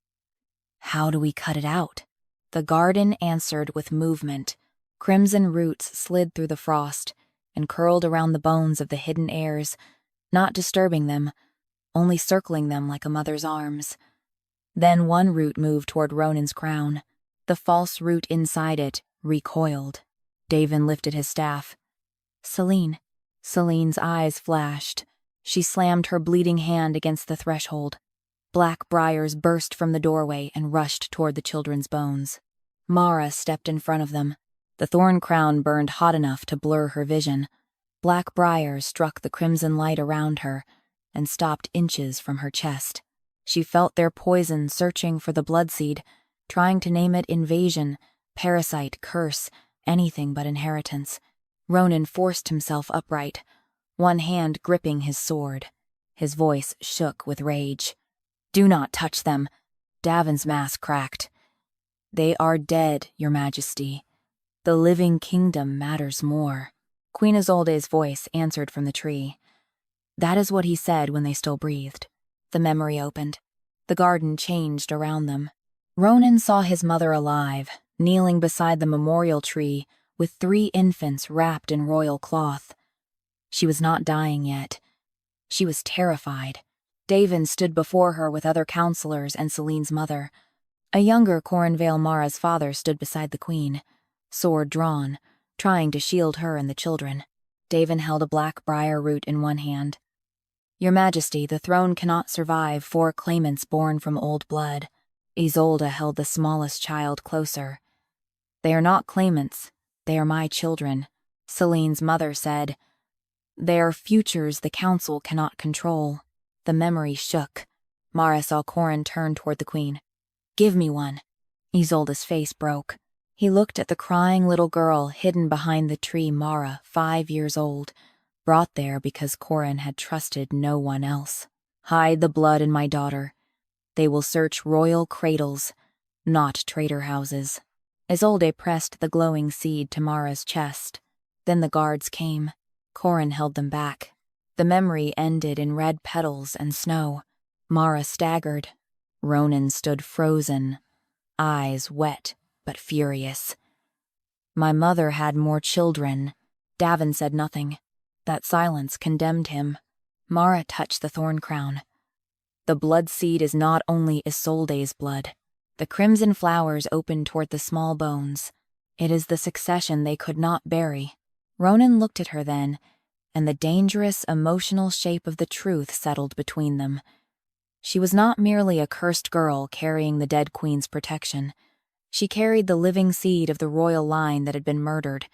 "How do we cut it out?" The garden answered with movement. Crimson roots slid through the frost and curled around the bones of the hidden heirs, not disturbing them, only circling them like a mother's arms. Then one root moved toward Ronan's crown. The false root inside it recoiled. Davin lifted his staff. "Selene." Selene's eyes flashed. She slammed her bleeding hand against the threshold. Black briars burst from the doorway and rushed toward the children's bones. Mara stepped in front of them. The thorn crown burned hot enough to blur her vision. Black briars struck the crimson light around her and stopped inches from her chest. She felt their poison searching for the bloodseed, trying to name it invasion, parasite, curse, anything but inheritance. Ronan forced himself upright, one hand gripping his sword. His voice shook with rage. "Do not touch them." Davin's mask cracked. "They are dead, Your Majesty. The living kingdom matters more." Queen Isolde's voice answered from the tree. That is what he said when they still breathed. The memory opened. The garden changed around them. Ronan saw his mother alive, kneeling beside the memorial tree with 3 infants wrapped in royal cloth. She was not dying yet. She was terrified. Davin stood before her with other counselors and Selene's mother. A younger Coronvale Mara's father stood beside the queen, sword drawn, trying to shield her and the children. Davin held a black briar root in one hand. "Your Majesty, the throne cannot survive 4 claimants born from old blood." Isolde held the smallest child closer. "They are not claimants. They are my children," Selene's mother said. "They are futures the council cannot control." The memory shook. Mara saw Corin turn toward the queen. "Give me one." Isolde's face broke. He looked at the crying little girl hidden behind the tree. Mara, 5 years old, brought there because Corin had trusted no one else. "Hide the blood in my daughter. They will search royal cradles, not traitor houses." Isolde pressed the glowing seed to Mara's chest. Then the guards came. Corin held them back. The memory ended in red petals and snow. Mara staggered. Ronan stood frozen, eyes wet but furious. My mother had more children. Davin said nothing. That silence condemned him. Mara touched the thorn crown. The blood seed is not only Isolde's blood. The crimson flowers opened toward the small bones. It is the succession they could not bury. Ronan looked at her then, and the dangerous, emotional shape of the truth settled between them. She was not merely a cursed girl carrying the dead queen's protection. She carried the living seed of the royal line that had been murdered.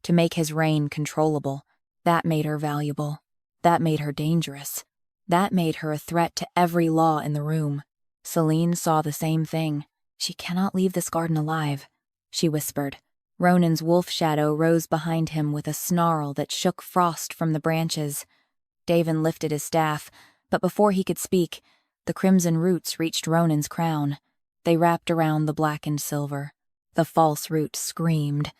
To make his reign controllable, that made her valuable. That made her dangerous. That made her a threat to every law in the room. Celine saw the same thing. She cannot leave this garden alive, she whispered. Ronan's wolf shadow rose behind him with a snarl that shook frost from the branches. Davin lifted his staff, but before he could speak, the crimson roots reached Ronan's crown. They wrapped around the blackened silver. The false root screamed.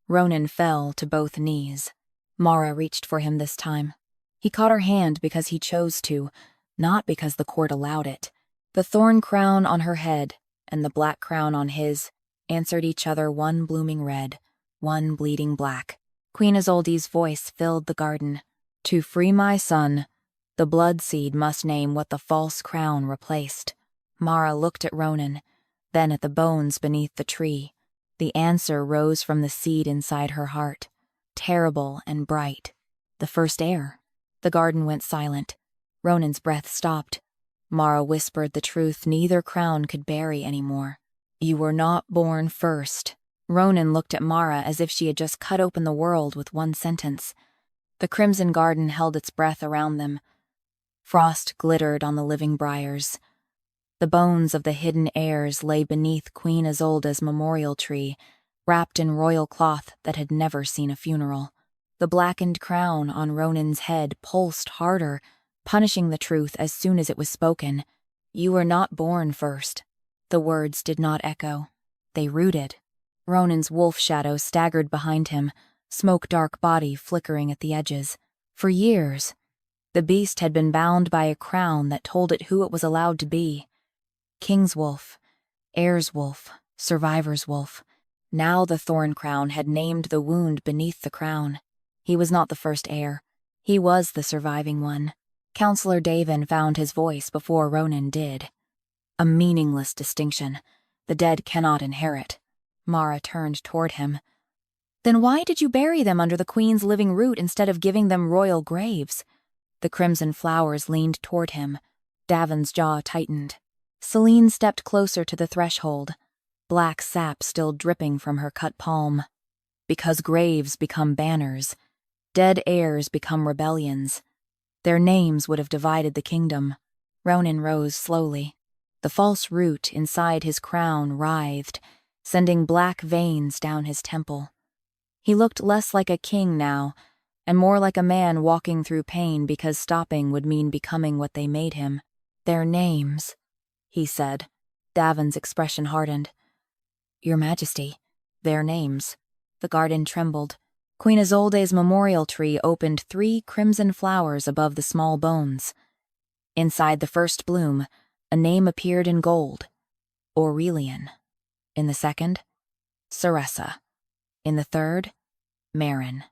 Ronan fell to both knees. Mara reached for him this time. He caught her hand because he chose to, not because the court allowed it. The thorn crown on her head and the black crown on his answered each other, one blooming red, one bleeding black. Queen Isolde's voice filled the garden. To free my son, the blood seed must name what the false crown replaced. Mara looked at Ronan, then at the bones beneath the tree. The answer rose from the seed inside her heart, terrible and bright. The first heir. The garden went silent. Ronan's breath stopped. Mara whispered the truth neither crown could bury anymore. You were not born first. Ronan looked at Mara as if she had just cut open the world with one sentence. The crimson garden held its breath around them. Frost glittered on the living briars. The bones of the hidden heirs lay beneath Queen Isolde's memorial tree, wrapped in royal cloth that had never seen a funeral. The blackened crown on Ronan's head pulsed harder, punishing the truth as soon as it was spoken. You were not born first. The words did not echo. They rooted. Ronan's wolf shadow staggered behind him, smoke-dark body flickering at the edges. For years, the beast had been bound by a crown that told it who it was allowed to be. King's wolf, heir's wolf, survivor's wolf. Now the thorn crown had named the wound beneath the crown. He was not the first heir. He was the surviving one. Counselor Davin found his voice before Ronan did. A meaningless distinction. The dead cannot inherit. Mara turned toward him. Then why did you bury them under the queen's living root instead of giving them royal graves? The crimson flowers leaned toward him. Davin's jaw tightened. Celine stepped closer to the threshold, black sap still dripping from her cut palm. Because graves become banners, dead heirs become rebellions. Their names would have divided the kingdom. Ronan rose slowly. The false root inside his crown writhed, sending black veins down his temple. He looked less like a king now, and more like a man walking through pain because stopping would mean becoming what they made him. Their names, he said. Davin's expression hardened. Your Majesty, their names. The garden trembled. Queen Isolde's memorial tree opened 3 crimson flowers above the small bones. Inside the first bloom, a name appeared in gold. Aurelian. In the second, Ceressa. In the third, Marin.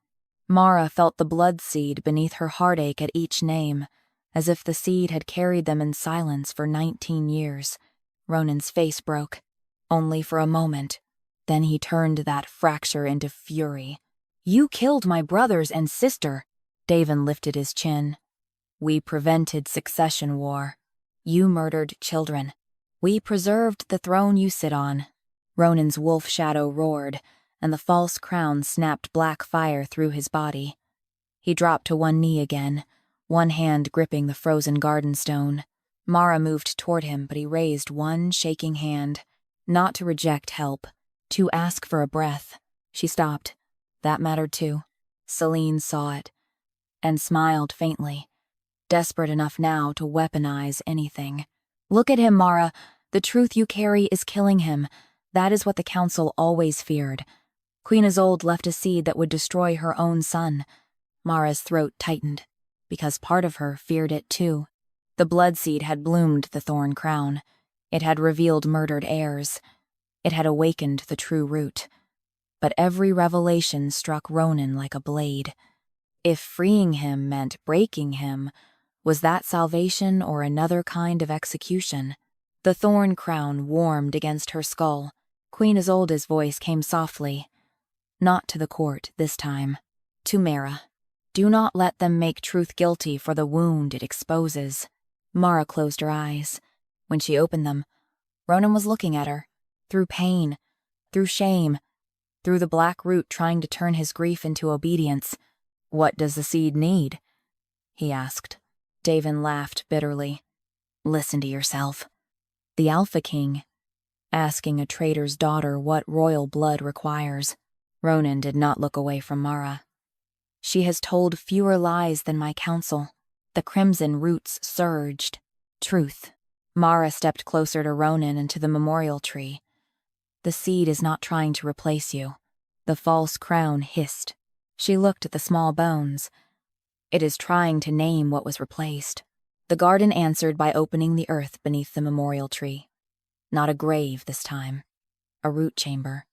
Mara felt the blood seed beneath her heartache at each name, as if the seed had carried them in silence for 19 years. Ronan's face broke. Only for a moment. Then he turned that fracture into fury. You killed my brothers and sister. Davin lifted his chin. We prevented succession war. You murdered children. We preserved the throne you sit on. Ronan's wolf shadow roared, and the false crown snapped black fire through his body. He dropped to one knee again, one hand gripping the frozen garden stone. Mara moved toward him, but he raised one shaking hand. Not to reject help, to ask for a breath. She stopped. That mattered too. Celine saw it, and smiled faintly, desperate enough now to weaponize anything. Look at him, Mara. The truth you carry is killing him. That is what the council always feared. Queen Isolde left a seed that would destroy her own son. Mara's throat tightened, because part of her feared it too. The blood seed had bloomed the Thorn Crown. It had revealed murdered heirs. It had awakened the true root. But every revelation struck Ronan like a blade. If freeing him meant breaking him, was that salvation or another kind of execution? The Thorn Crown warmed against her skull. Queen Isolde's voice came softly. Not to the court this time. To Mara. Do not let them make truth guilty for the wound it exposes. Mara closed her eyes. When she opened them, Ronan was looking at her. Through pain, through shame, through the black root trying to turn his grief into obedience. What does the seed need? He asked. Davin laughed bitterly. Listen to yourself. The Alpha King, asking a traitor's daughter what royal blood requires. Ronan did not look away from Mara. She has told fewer lies than my counsel. The crimson roots surged. Truth. Mara stepped closer to Ronan and to the memorial tree. The seed is not trying to replace you. The false crown hissed. She looked at the small bones. It is trying to name what was replaced. The garden answered by opening the earth beneath the memorial tree. Not a grave this time. A root chamber.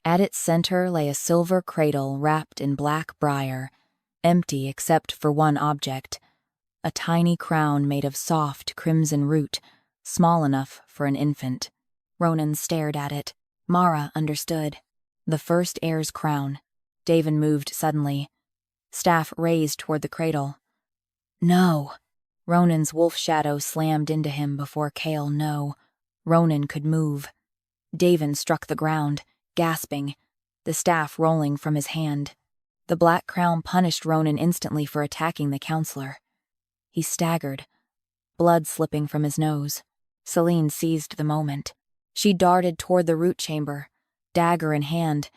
At its center lay a silver cradle wrapped in black briar, empty except for one object, a tiny crown made of soft crimson root, small enough for an infant. Ronan stared at it. Mara understood. The first heir's crown. Davin moved suddenly. Staff raised toward the cradle. No. Ronan's wolf shadow slammed into him before Kale no. Ronan could move. Davin struck the ground, gasping, the staff rolling from his hand. The black crown punished Ronan instantly for attacking the counselor. He staggered, blood slipping from his nose. Celine seized the moment. She darted toward the root chamber, dagger in hand,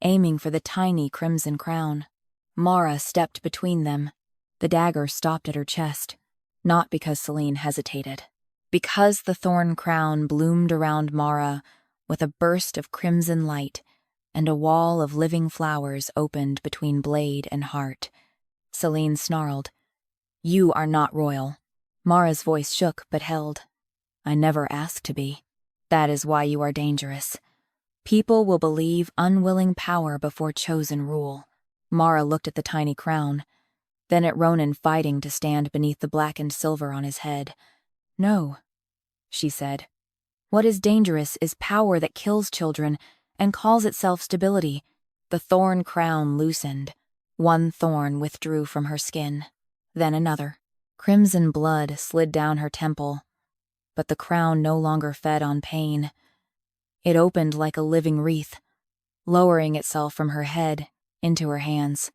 aiming for the tiny crimson crown. Mara stepped between them. The dagger stopped at her chest, not because Celine hesitated. Because the thorn crown bloomed around Mara with a burst of crimson light, and a wall of living flowers opened between blade and heart. Celine snarled, You are not royal. Mara's voice shook but held. I never asked to be. That is why you are dangerous. People will believe unwilling power before chosen rule. Mara looked at the tiny crown, then at Ronan fighting to stand beneath the blackened silver on his head. No, she said. What is dangerous is power that kills children and calls itself stability. The thorn crown loosened. One thorn withdrew from her skin, then another. Crimson blood slid down her temple, but the crown no longer fed on pain. It opened like a living wreath, lowering itself from her head into her hands.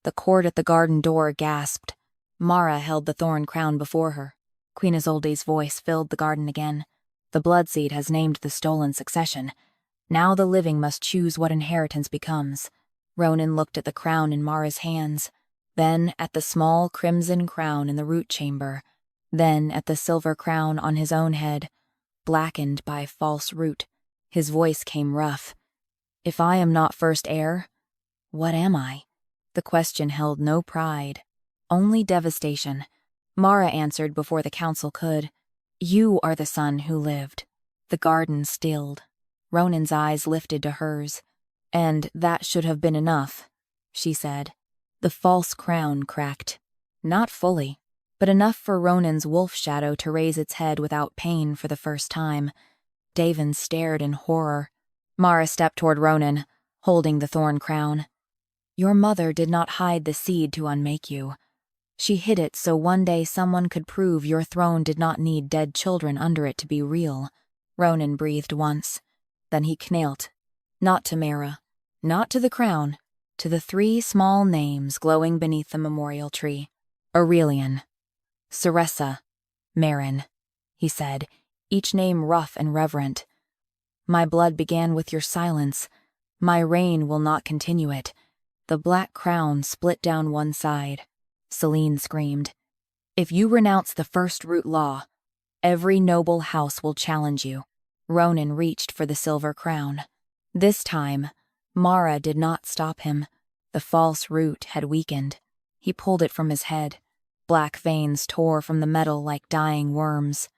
The court at the garden door gasped. Mara held the thorn crown before her. Queen Isolde's voice filled the garden again. The bloodseed has named the stolen succession. Now the living must choose what inheritance becomes. Ronan looked at the crown in Mara's hands, then at the small crimson crown in the root chamber, then at the silver crown on his own head, blackened by false root. His voice came rough. If I am not first heir, what am I? The question held no pride, only devastation. Mara answered before the council could. You are the son who lived. The garden stilled. Ronan's eyes lifted to hers. And that should have been enough, she said. The false crown cracked. Not fully, but enough for Ronan's wolf shadow to raise its head without pain for the first time. Davin stared in horror. Mara stepped toward Ronan, holding the thorn crown. Your mother did not hide the seed to unmake you. She hid it so one day someone could prove your throne did not need dead children under it to be real. Ronan breathed once. Then he knelt. Not to Mara, not to the crown, to the 3 small names glowing beneath the memorial tree. Aurelian, Ceressa, Marin, he said, each name rough and reverent. My blood began with your silence. My reign will not continue it. The black crown split down one side. Celine screamed. If you renounce the first root law, every noble house will challenge you. Ronan reached for the silver crown. This time, Mara did not stop him. The false root had weakened. He pulled it from his head. Black veins tore from the metal like dying worms.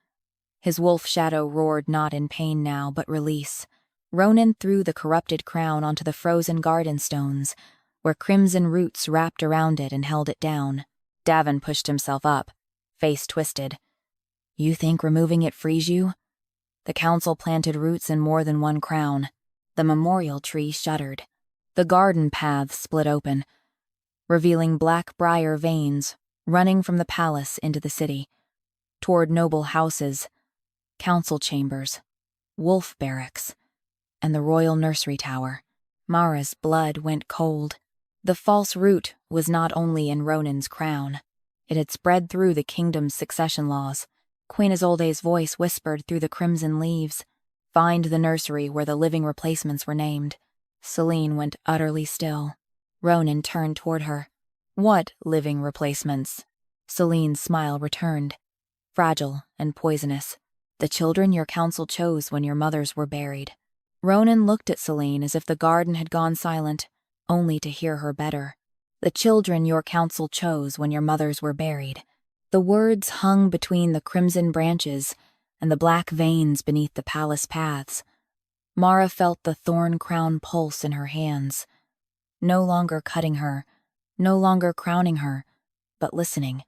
His wolf shadow roared not in pain now, but release. Ronan threw the corrupted crown onto the frozen garden stones, where crimson roots wrapped around it and held it down. Davin pushed himself up, face twisted. You think removing it frees you? The council planted roots in more than one crown. The memorial tree shuddered. The garden paths split open, revealing black briar veins running from the palace into the city, toward noble houses, council chambers, wolf barracks, and the royal nursery tower. Mara's blood went cold. The false root was not only in Ronan's crown. It had spread through the kingdom's succession laws. Queen Isolde's voice whispered through the crimson leaves. Find the nursery where the living replacements were named. Selene went utterly still. Ronan turned toward her. What living replacements? Selene's smile returned, fragile and poisonous. The children your council chose when your mothers were buried. Ronan looked at Selene as if the garden had gone silent, only to hear her better. The children your council chose when your mothers were buried. The words hung between the crimson branches and the black veins beneath the palace paths. Mara felt the thorn crown pulse in her hands, no longer cutting her, no longer crowning her, but listening.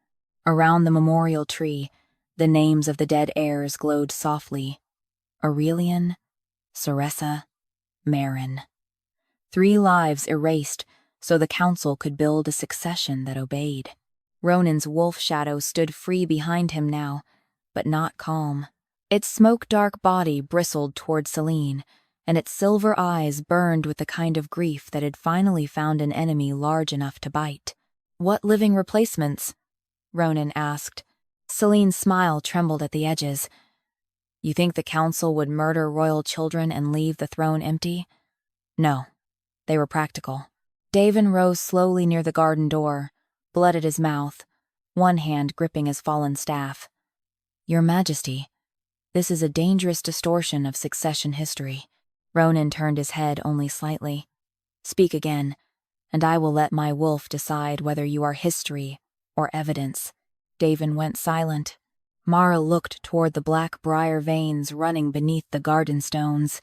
Around the memorial tree, the names of the dead heirs glowed softly. Aurelian, Ceressa, Marin. 3 lives erased so the council could build a succession that obeyed. Ronan's wolf shadow stood free behind him now, but not calm. Its smoke-dark body bristled toward Selene, and its silver eyes burned with the kind of grief that had finally found an enemy large enough to bite. What living replacements? Ronan asked. Selene's smile trembled at the edges. You think the council would murder royal children and leave the throne empty? No. They were practical. Davin rose slowly near the garden door, blood at his mouth, one hand gripping his fallen staff. Your Majesty, this is a dangerous distortion of succession history. Ronan turned his head only slightly. Speak again, and I will let my wolf decide whether you are history or evidence. Davin went silent. Mara looked toward the black briar veins running beneath the garden stones.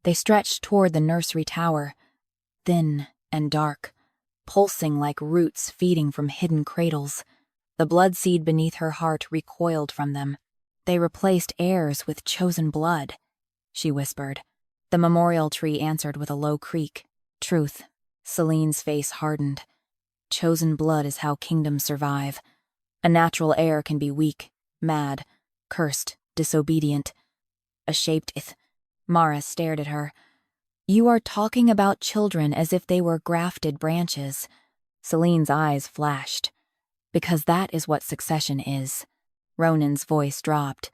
They stretched toward the nursery tower, thin and dark, pulsing like roots feeding from hidden cradles. The blood seed beneath her heart recoiled from them. They replaced heirs with chosen blood, she whispered. The memorial tree answered with a low creak. Truth. Selene's face hardened. Chosen blood is how kingdoms survive. A natural heir can be weak, mad, cursed, disobedient. A shaped Mara stared at her. You are talking about children as if they were grafted branches. Selene's eyes flashed. Because that is what succession is. Ronan's voice dropped.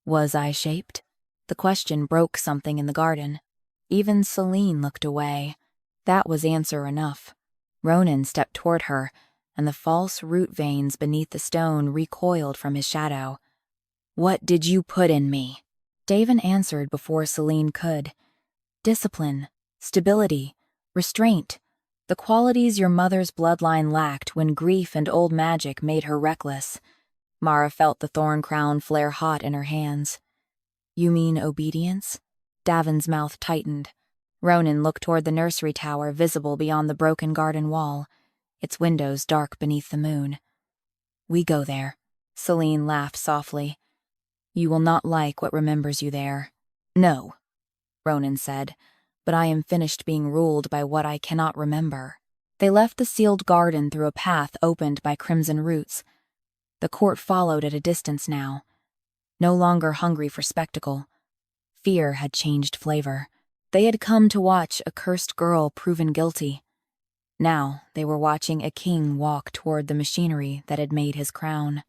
Was I shaped? The question broke something in the garden. Even Selene looked away. That was answer enough. Ronan stepped toward her, and the false root veins beneath the stone recoiled from his shadow. What did you put in me? Davin answered before Selene could. Discipline, stability, restraint, the qualities your mother's bloodline lacked when grief and old magic made her reckless. Mara felt the thorn crown flare hot in her hands. You mean obedience? Davin's mouth tightened. Ronan looked toward the nursery tower visible beyond the broken garden wall, its windows dark beneath the moon. We go there. Selene laughed softly. You will not like what remembers you there. No, Ronan said, but I am finished being ruled by what I cannot remember. They left the sealed garden through a path opened by crimson roots. The court followed at a distance now, no longer hungry for spectacle. Fear had changed flavor. They had come to watch a cursed girl proven guilty. Now they were watching a king walk toward the machinery that had made his crown.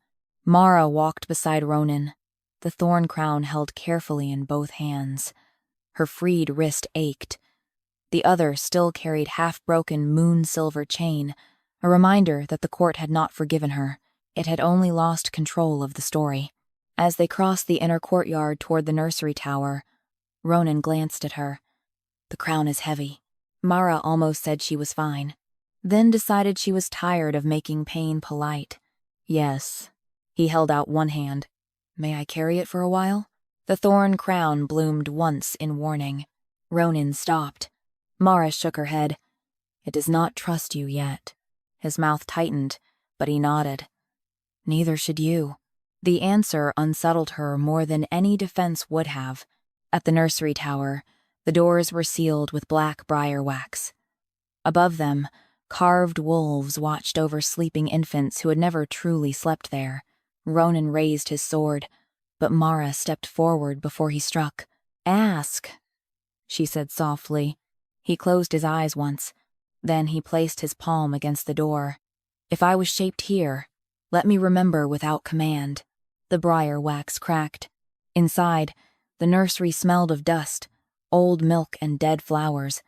Mara walked beside Ronan, the thorn crown held carefully in both hands. Her freed wrist ached. The other still carried half-broken moon-silver chain, a reminder that the court had not forgiven her. It had only lost control of the story. As they crossed the inner courtyard toward the nursery tower, Ronan glanced at her. The crown is heavy. Mara almost said she was fine, then decided she was tired of making pain polite. Yes. He held out one hand. May I carry it for a while? The thorn crown bloomed once in warning. Ronan stopped. Mara shook her head. It does not trust you yet. His mouth tightened, but he nodded. Neither should you. The answer unsettled her more than any defense would have. At the nursery tower, the doors were sealed with black briar wax. Above them, carved wolves watched over sleeping infants who had never truly slept there. Ronan raised his sword, but Mara stepped forward before he struck. Ask, she said softly. He closed his eyes once. Then he placed his palm against the door. If I was shaped here, let me remember without command. The briar wax cracked. Inside, the nursery smelled of dust, old milk and dead flowers.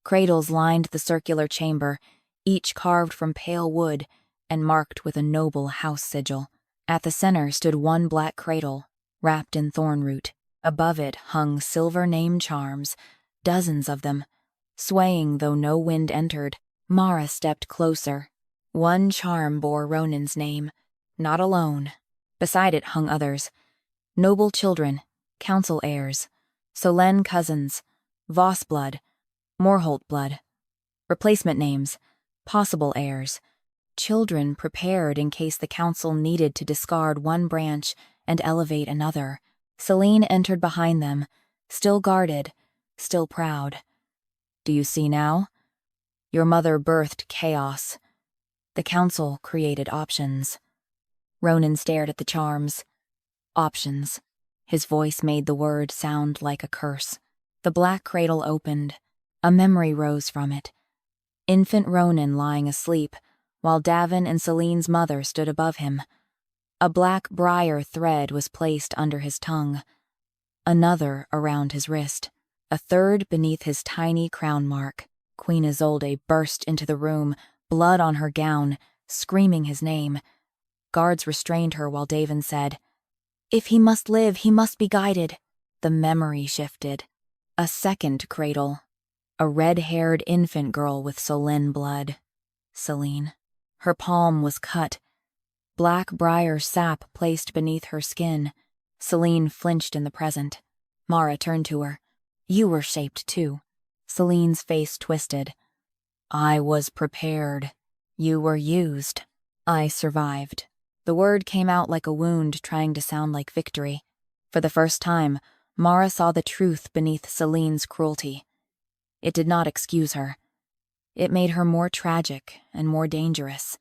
Cradles lined the circular chamber, each carved from pale wood and marked with a noble house sigil. At the center stood one black cradle, wrapped in thorn root. Above it hung silver name charms, dozens of them. Swaying though no wind entered, Mara stepped closer. One charm bore Ronan's name, not alone. Beside it hung others. Noble children, council heirs, Solene cousins, Voss blood, Morholt blood. Replacement names, possible heirs. Children prepared in case the council needed to discard one branch and elevate another. Selene entered behind them, still guarded, still proud. Do you see now? Your mother birthed chaos. The council created options. Ronan stared at the charms. Options. His voice made the word sound like a curse. The black cradle opened. A memory rose from it. Infant Ronan lying asleep, while Davin and Selene's mother stood above him. A black briar thread was placed under his tongue. Another around his wrist. A third beneath his tiny crown mark. Queen Isolde burst into the room, blood on her gown, screaming his name. Guards restrained her while Davin said, If he must live, he must be guided. The memory shifted. A second cradle. A red-haired infant girl with Solene blood. Selene. Her palm was cut. Black briar sap placed beneath her skin. Selene flinched in the present. Mara turned to her. You were shaped too. Selene's face twisted. I was prepared. You were used. I survived. The word came out like a wound trying to sound like victory. For the first time, Mara saw the truth beneath Selene's cruelty. It did not excuse her. It made her more tragic and more dangerous.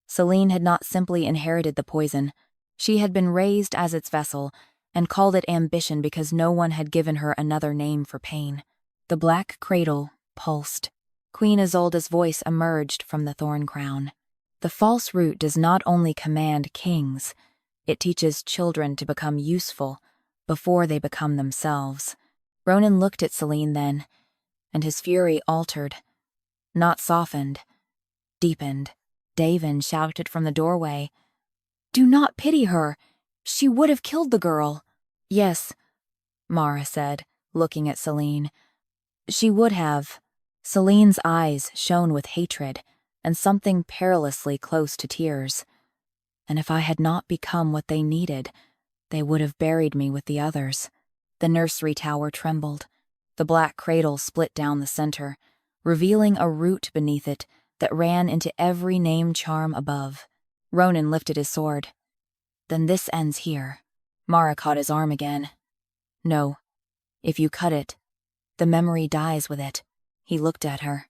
Selene had not simply inherited the poison. She had been raised as its vessel and called it ambition because no one had given her another name for pain. The black cradle pulsed. Queen Isolde's voice emerged from the thorn crown. The false root does not only command kings, it teaches children to become useful before they become themselves. Ronan looked at Selene then, and his fury altered. Not softened, deepened. Davin shouted from the doorway, Do not pity her. She would have killed the girl. Yes, Mara said, looking at Selene. She would have. Selene's eyes shone with hatred and something perilously close to tears. And if I had not become what they needed, they would have buried me with the others. The nursery tower trembled. The black cradle split down the center, revealing a root beneath it that ran into every name charm above. Ronan lifted his sword. Then this ends here. Mara caught his arm again. No. If you cut it, the memory dies with it. He looked at her.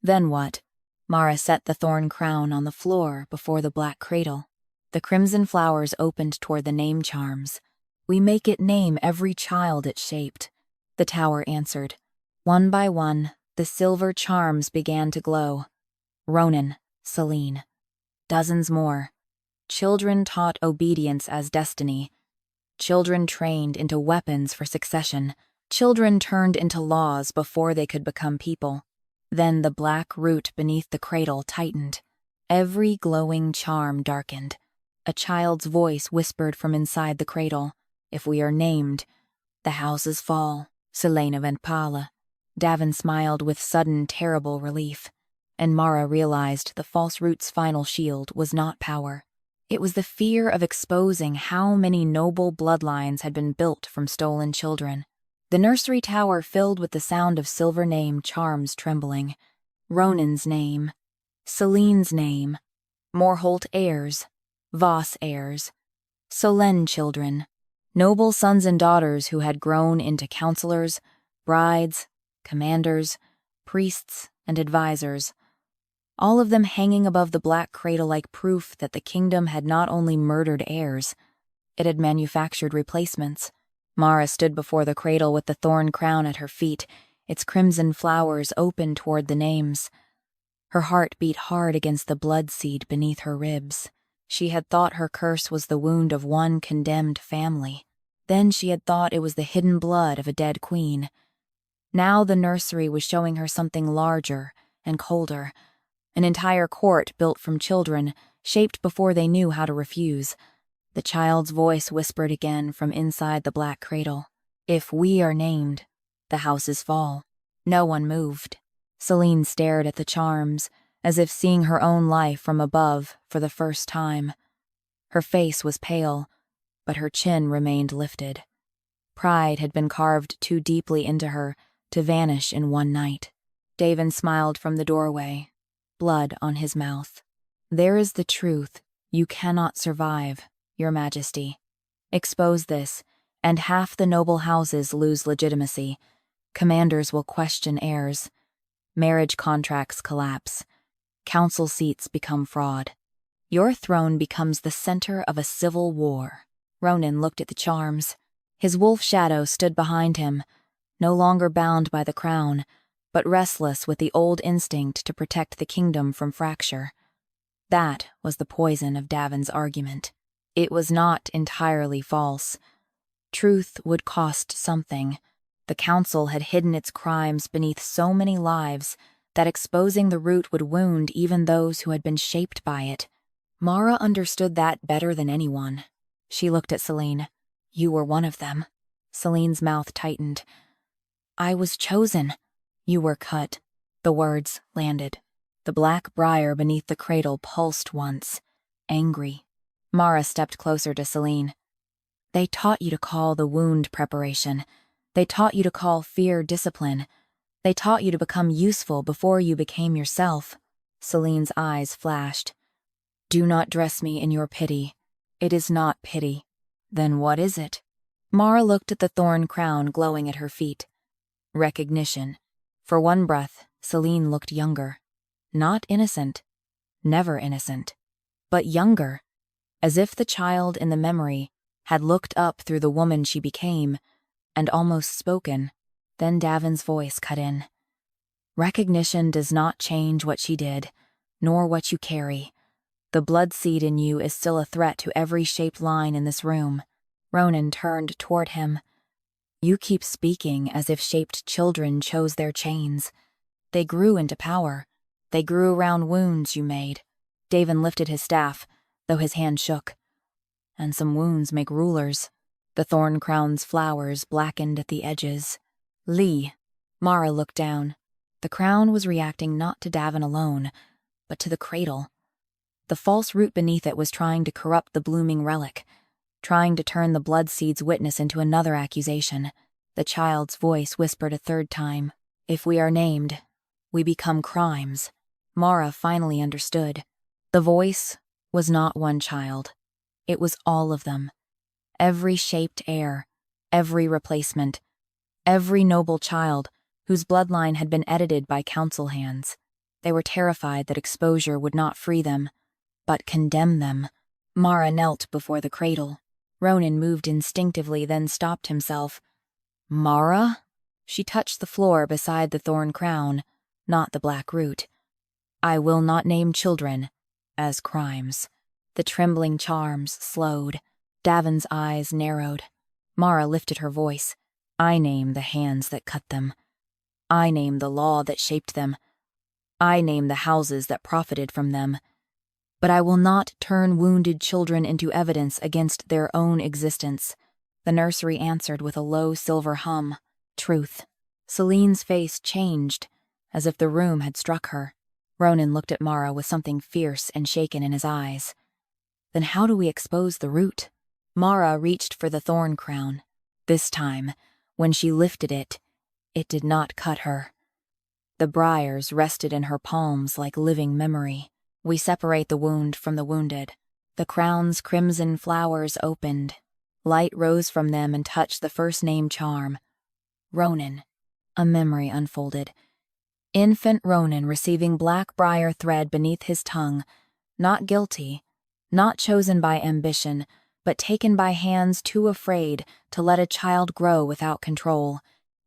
Then what? Mara set the thorn crown on the floor before the black cradle. The crimson flowers opened toward the name charms. We make it name every child it shaped. The tower answered. One by one, the silver charms began to glow. Ronan, Selene. Dozens more. Children taught obedience as destiny. Children trained into weapons for succession. Children turned into laws before they could become people. Then the black root beneath the cradle tightened. Every glowing charm darkened. A child's voice whispered from inside the cradle. If we are named, the houses fall. Selena Ventpala. Davin smiled with sudden, terrible relief. And Mara realized the false root's final shield was not power. It was the fear of exposing how many noble bloodlines had been built from stolen children. The nursery tower filled with the sound of silver name charms trembling. Ronan's name. Celine's name. Morholt heirs. Voss heirs. Solène children. Noble sons and daughters who had grown into counselors, brides, commanders, priests, and advisors. All of them hanging above the black cradle like proof that the kingdom had not only murdered heirs, it had manufactured replacements. Mara stood before the cradle with the thorn crown at her feet, its crimson flowers open toward the names. Her heart beat hard against the blood seed beneath her ribs. She had thought her curse was the wound of one condemned family. Then she had thought it was the hidden blood of a dead queen. Now the nursery was showing her something larger and colder, an entire court built from children, shaped before they knew how to refuse. The child's voice whispered again from inside the black cradle. If we are named, the houses fall. No one moved. Celine stared at the charms, as if seeing her own life from above for the first time. Her face was pale, but her chin remained lifted. Pride had been carved too deeply into her to vanish in one night. Davin smiled from the doorway, blood on his mouth. There is the truth. You cannot survive, Your Majesty. Expose this, and half the noble houses lose legitimacy. Commanders will question heirs. Marriage contracts collapse. Council seats become fraud. Your throne becomes the center of a civil war. Ronan looked at the charms. His wolf shadow stood behind him, no longer bound by the crown, but restless with the old instinct to protect the kingdom from fracture. That was the poison of Davin's argument. It was not entirely false. Truth would cost something. The council had hidden its crimes beneath so many lives that exposing the root would wound even those who had been shaped by it. Mara understood that better than anyone. She looked at Celine. You were one of them. Celine's mouth tightened. I was chosen. You were cut. The words landed. The black briar beneath the cradle pulsed once. Angry. Mara stepped closer to Celine. They taught you to call the wound preparation. They taught you to call fear discipline. They taught you to become useful before you became yourself. Celine's eyes flashed. Do not dress me in your pity. It is not pity. Then what is it? Mara looked at the thorn crown glowing at her feet. Recognition. For one breath, Celine looked younger. Not innocent. Never innocent. But younger. As if the child in the memory had looked up through the woman she became and almost spoken. Then Davin's voice cut in. Recognition does not change what she did, nor what you carry. The blood seed in you is still a threat to every shaped line in this room. Ronan turned toward him. You keep speaking as if shaped children chose their chains. They grew into power. They grew around wounds you made. Davin lifted his staff, though his hand shook. And some wounds make rulers. The thorn crown's flowers blackened at the edges. Lee. Mara looked down. The crown was reacting not to Davin alone, but to the cradle. The false root beneath it was trying to corrupt the blooming relic, trying to turn the blood seed's witness into another accusation. The child's voice whispered a third time. If we are named, we become crimes. Mara finally understood. The voice was not one child. It was all of them. Every shaped heir, every replacement, every noble child whose bloodline had been edited by council hands. They were terrified that exposure would not free them, but condemn them. Mara knelt before the cradle. Ronan moved instinctively, then stopped himself. Mara? She touched the floor beside the thorn crown, not the black root. I will not name children as crimes. The trembling charms slowed. Davin's eyes narrowed. Mara lifted her voice. I name the hands that cut them. I name the law that shaped them. I name the houses that profited from them. But I will not turn wounded children into evidence against their own existence. The nursery answered with a low silver hum. Truth. Celine's face changed, as if the room had struck her. Ronan looked at Mara with something fierce and shaken in his eyes. Then how do we expose the root? Mara reached for the thorn crown. This time, when she lifted it, it did not cut her. The briars rested in her palms like living memory. We separate the wound from the wounded. The crown's crimson flowers opened. Light rose from them and touched the first name charm. Ronan. A memory unfolded. Infant Ronan receiving black briar thread beneath his tongue. Not guilty, not chosen by ambition, but taken by hands too afraid to let a child grow without control.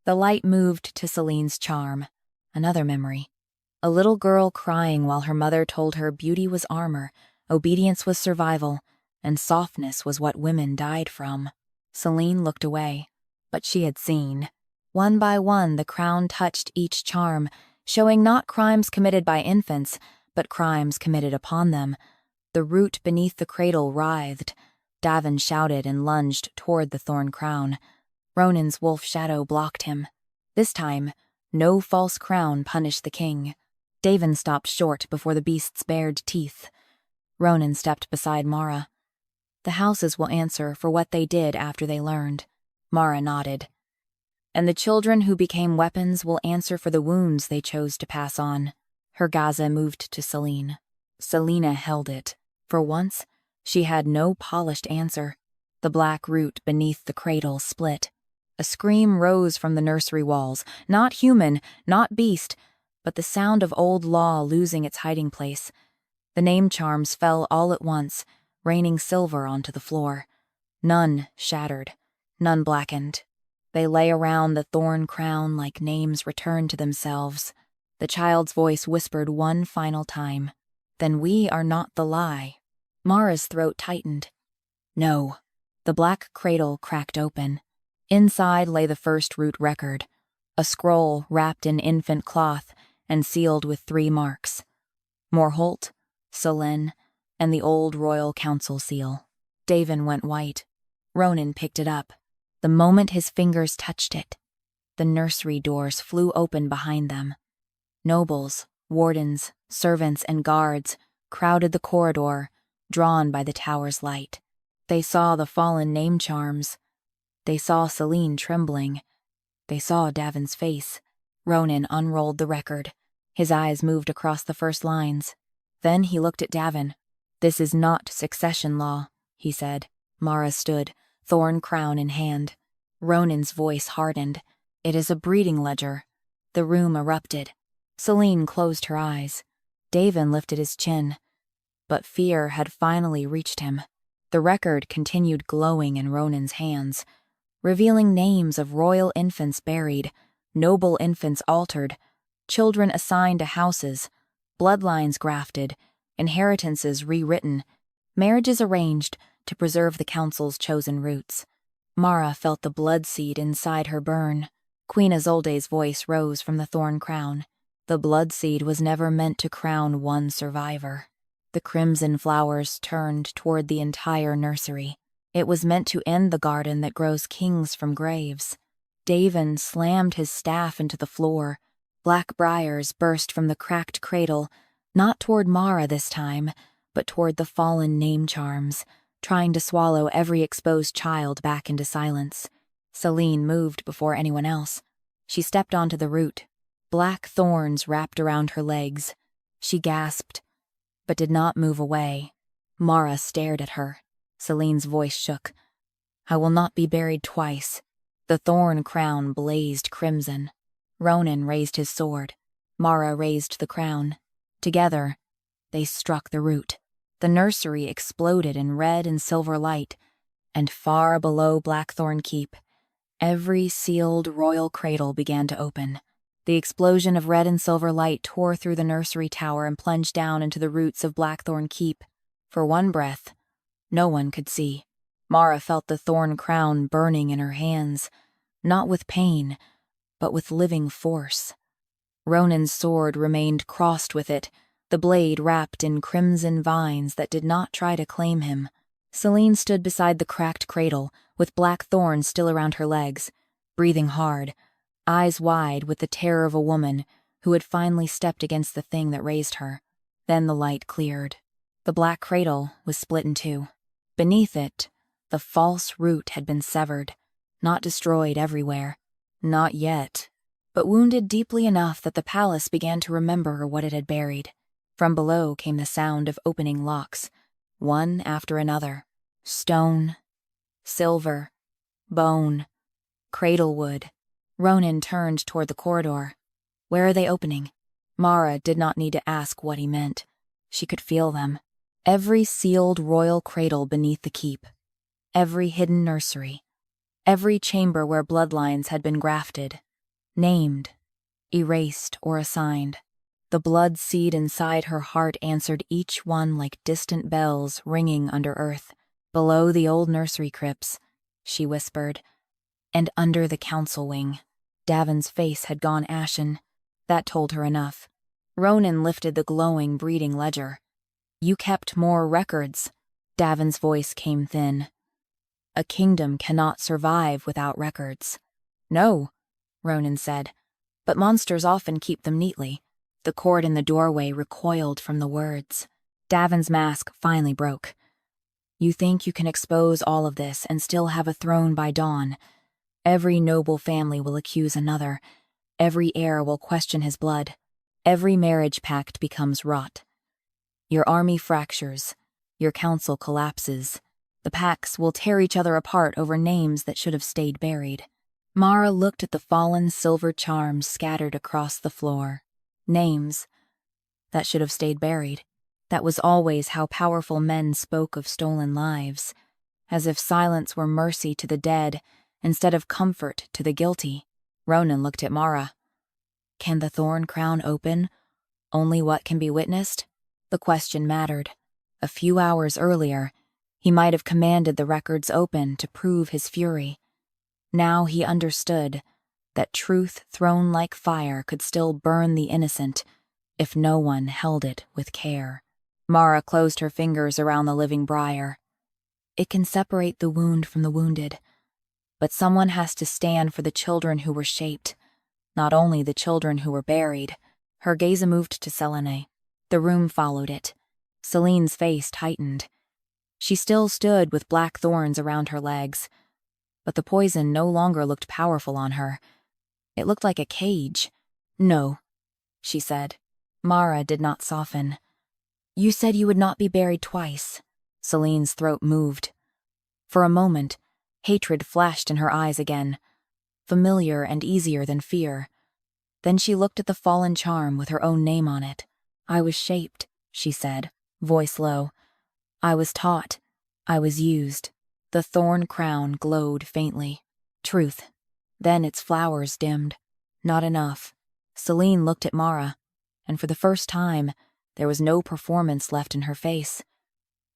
The light moved to Celine's charm. Another memory. A little girl crying while her mother told her beauty was armor, obedience was survival, and softness was what women died from. Celine looked away, but she had seen. One by one, the crown touched each charm, showing not crimes committed by infants, but crimes committed upon them. The root beneath the cradle writhed. Davin shouted and lunged toward the thorn crown. Ronan's wolf shadow blocked him. This time, no false crown punished the king. Davin stopped short before the beast's bared teeth. Ronan stepped beside Mara. The houses will answer for what they did after they learned. Mara nodded. And the children who became weapons will answer for the wounds they chose to pass on. Her gaza moved to Celine. Selena held it. For once, she had no polished answer. The black root beneath the cradle split. A scream rose from the nursery walls, not human, not beast, but the sound of old law losing its hiding place. The name charms fell all at once, raining silver onto the floor. None shattered, none blackened. They lay around the thorn crown like names returned to themselves. The child's voice whispered one final time. Then we are not the lie. Mara's throat tightened. No. The black cradle cracked open. Inside lay the first root record, a scroll wrapped in infant cloth and sealed with 3 marks. Morholt, Selene, and the old royal council seal. Davin went white. Ronan picked it up. The moment his fingers touched it, the nursery doors flew open behind them. Nobles, wardens, servants, and guards crowded the corridor, drawn by the tower's light. They saw the fallen name charms. They saw Celine trembling. They saw Davin's face. Ronan unrolled the record. His eyes moved across the first lines. Then he looked at Davin. This is not succession law, he said. Mara stood, thorn crown in hand. Ronan's voice hardened. It is a breeding ledger. The room erupted. Celine closed her eyes. Davin lifted his chin. But fear had finally reached him. The record continued glowing in Ronan's hands, revealing names of royal infants buried, noble infants altered, children assigned to houses, bloodlines grafted, inheritances rewritten, marriages arranged to preserve the council's chosen roots. Mara felt the blood seed inside her burn. Queen Isolde's voice rose from the thorn crown. The blood seed was never meant to crown one survivor. The crimson flowers turned toward the entire nursery. It was meant to end the garden that grows kings from graves. Davin slammed his staff into the floor. Black briars burst from the cracked cradle, not toward Mara this time, but toward the fallen name charms, trying to swallow every exposed child back into silence. Celine moved before anyone else. She stepped onto the root. Black thorns wrapped around her legs. She gasped, but did not move away. Mara stared at her. Celine's voice shook. I will not be buried twice. The thorn crown blazed crimson. Ronan raised his sword. Mara raised the crown. Together, they struck the root. The nursery exploded in red and silver light, and far below Blackthorn Keep, every sealed royal cradle began to open. The explosion of red and silver light tore through the nursery tower and plunged down into the roots of Blackthorn Keep. For one breath, no one could see. Mara felt the thorn crown burning in her hands, not with pain, but with living force. Ronan's sword remained crossed with it, the blade wrapped in crimson vines that did not try to claim him. Celine stood beside the cracked cradle, with black thorns still around her legs, breathing hard, eyes wide with the terror of a woman who had finally stepped against the thing that raised her. Then the light cleared. The black cradle was split in two. Beneath it, the false root had been severed, not destroyed everywhere. Not yet, but wounded deeply enough that the palace began to remember what it had buried. From below came the sound of opening locks, one after another. Stone, silver, bone, cradle wood. Ronan turned toward the corridor. Where are they opening? Mara did not need to ask what he meant. She could feel them. Every sealed royal cradle beneath the keep. Every hidden nursery. Every chamber where bloodlines had been grafted. Named, erased, or assigned. The blood seed inside her heart answered each one like distant bells ringing under earth. Below the old nursery crypts, she whispered, and under the council wing. Davin's face had gone ashen. That told her enough. Ronan lifted the glowing breeding ledger. You kept more records. Davin's voice came thin. A kingdom cannot survive without records. No, Ronan said, but monsters often keep them neatly. The cord in the doorway recoiled from the words. Davin's mask finally broke. You think you can expose all of this and still have a throne by dawn. Every noble family will accuse another. Every heir will question his blood. Every marriage pact becomes rot. Your army fractures. Your council collapses. The pacts will tear each other apart over names that should have stayed buried. Mara looked at the fallen silver charms scattered across the floor. Names that should have stayed buried. That was always how powerful men spoke of stolen lives, as if silence were mercy to the dead instead of comfort to the guilty. Ronan looked at Mara. Can the Thorn Crown open only what can be witnessed? The question mattered. A few hours earlier, he might have commanded the records open to prove his fury. Now he understood that truth thrown like fire could still burn the innocent if no one held it with care. Mara closed her fingers around the living briar. It can separate the wound from the wounded, but someone has to stand for the children who were shaped, not only the children who were buried. Her gaze moved to Selene. The room followed it. Celine's face tightened. She still stood with black thorns around her legs, but the poison no longer looked powerful on her. It looked like a cage. No, she said. Mara did not soften. You said you would not be buried twice. Celine's throat moved. For a moment, hatred flashed in her eyes again, familiar and easier than fear. Then she looked at the fallen charm with her own name on it. I was shaped, she said, voice low. I was taught. I was used. The thorn crown glowed faintly. Truth. Then its flowers dimmed. Not enough. Celine looked at Mara, and for the first time, there was no performance left in her face.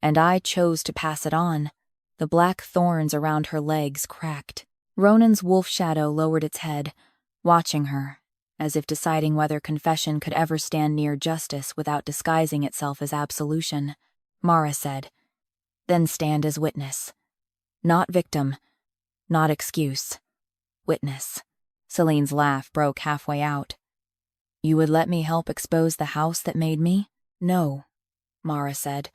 And I chose to pass it on. The black thorns around her legs cracked. Ronan's wolf shadow lowered its head, watching her, as if deciding whether confession could ever stand near justice without disguising itself as absolution. Mara said, Then stand as witness. Not victim, not excuse. Witness. Celine's laugh broke halfway out. You would let me help expose the house that made me? No, Mara said.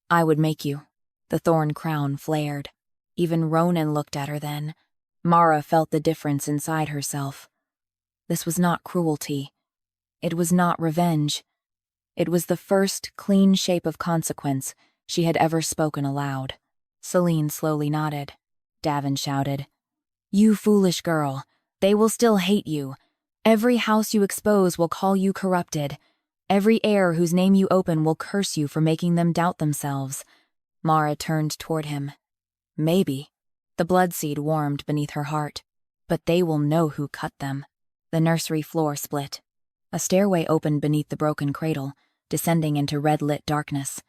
I would make you. The thorn crown flared. Even Ronan looked at her then. Mara felt the difference inside herself. This was not cruelty. It was not revenge. It was the first clean shape of consequence she had ever spoken aloud. Celine slowly nodded. Davin shouted, You foolish girl. They will still hate you. Every house you expose will call you corrupted. Every heir whose name you open will curse you for making them doubt themselves. Mara turned toward him. Maybe. The blood seed warmed beneath her heart. But they will know who cut them. The nursery floor split. A stairway opened beneath the broken cradle, descending into red-lit darkness.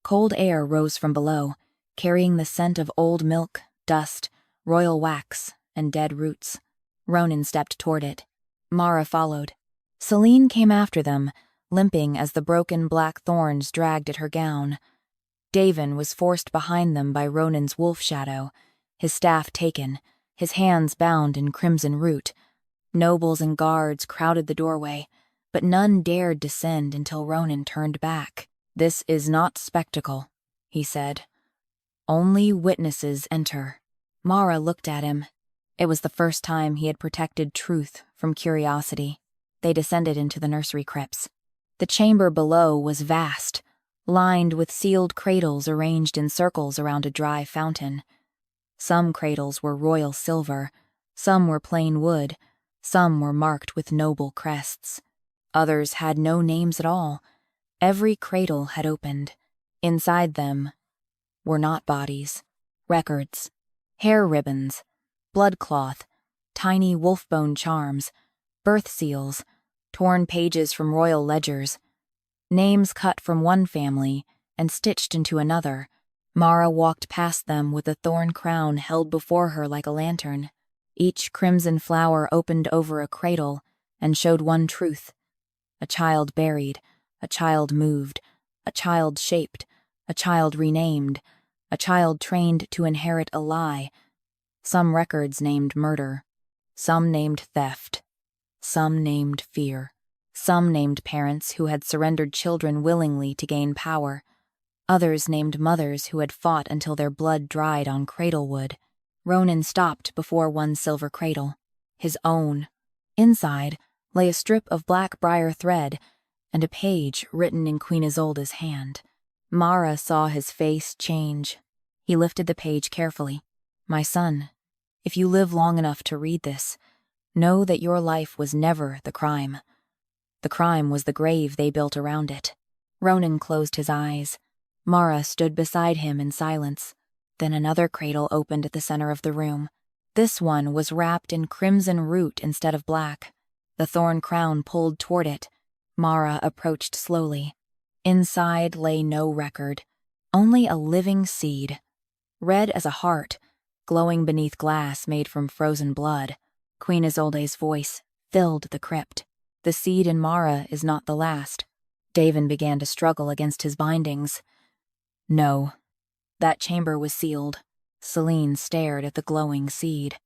Cold air rose from below, carrying the scent of old milk, dust, royal wax, and dead roots. Ronan stepped toward it. Mara followed. Celine came after them, limping as the broken black thorns dragged at her gown. Davin was forced behind them by Ronan's wolf shadow, his staff taken, his hands bound in crimson root. Nobles and guards crowded the doorway, but none dared descend until Ronan turned back. "This is not spectacle," he said. "Only witnesses enter." Mara looked at him. It was the first time he had protected truth from curiosity. They descended into the nursery crypts. The chamber below was vast, lined with sealed cradles arranged in circles around a dry fountain. Some cradles were royal silver, some were plain wood, some were marked with noble crests. Others had no names at all. Every cradle had opened. Inside them were not bodies, records, hair ribbons, bloodcloth, tiny wolf-bone charms, birth seals, torn pages from royal ledgers, names cut from one family and stitched into another. Mara walked past them with a thorn crown held before her like a lantern. Each crimson flower opened over a cradle and showed one truth: a child buried, a child moved, a child shaped, a child renamed, a child trained to inherit a lie. Some records named murder, some named theft, some named fear, some named parents who had surrendered children willingly to gain power. Others named mothers who had fought until their blood dried on cradlewood. Ronan stopped before one silver cradle, his own. Inside lay a strip of black briar thread and a page written in Queen Isolde's hand. Mara saw his face change. He lifted the page carefully. "My son, if you live long enough to read this, know that your life was never the crime. The crime was the grave they built around it." Ronan closed his eyes. Mara stood beside him in silence. Then another cradle opened at the center of the room. This one was wrapped in crimson root instead of black. The thorn crown pulled toward it. Mara approached slowly. Inside lay no record, only a living seed, red as a heart, glowing beneath glass made from frozen blood. Queen Isolde's voice filled the crypt. "The seed in Mara is not the last." Davin began to struggle against his bindings. "No." That chamber was sealed. Celine stared at the glowing seed.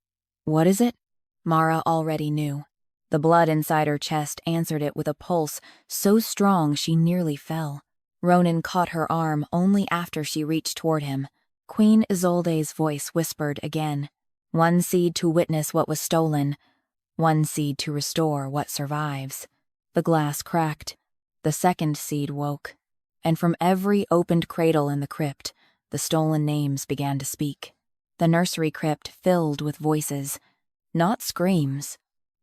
"What is it?" Mara already knew. The blood inside her chest answered it with a pulse so strong she nearly fell. Ronan caught her arm only after she reached toward him. Queen Isolde's voice whispered again. "One seed to witness what was stolen. One seed to restore what survives." The glass cracked. The second seed woke. And from every opened cradle in the crypt, the stolen names began to speak. The nursery crypt filled with voices. Not screams.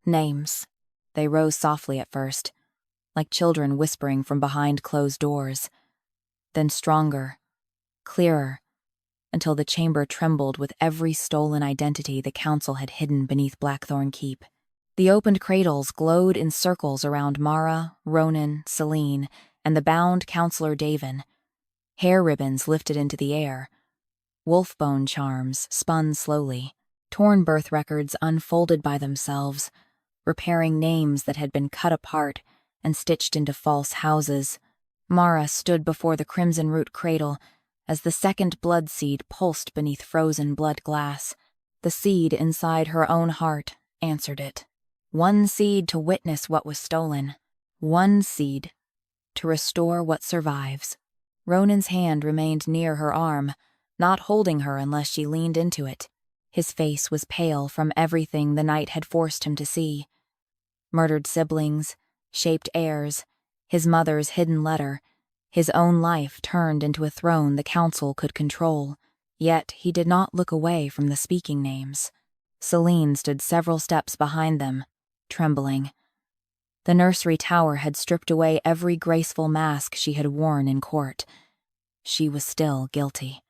Names. They rose softly at first, like children whispering from behind closed doors. Then stronger, clearer, until the chamber trembled with every stolen identity the council had hidden beneath Blackthorn Keep. The opened cradles glowed in circles around Mara, Ronan, Celine, and the bound Counselor Davin. Hair ribbons lifted into the air. Wolfbone charms spun slowly. Torn birth records unfolded by themselves, repairing names that had been cut apart and stitched into false houses. Mara stood before the crimson root cradle as the second blood seed pulsed beneath frozen blood glass. The seed inside her own heart answered it. One seed to witness what was stolen. One seed to restore what survives. Ronan's hand remained near her arm, not holding her unless she leaned into it. His face was pale from everything the night had forced him to see. Murdered siblings, shaped heirs, his mother's hidden letter, his own life turned into a throne the council could control. Yet he did not look away from the speaking names. Celine stood several steps behind them, trembling. The nursery tower had stripped away every graceful mask she had worn in court. She was still guilty.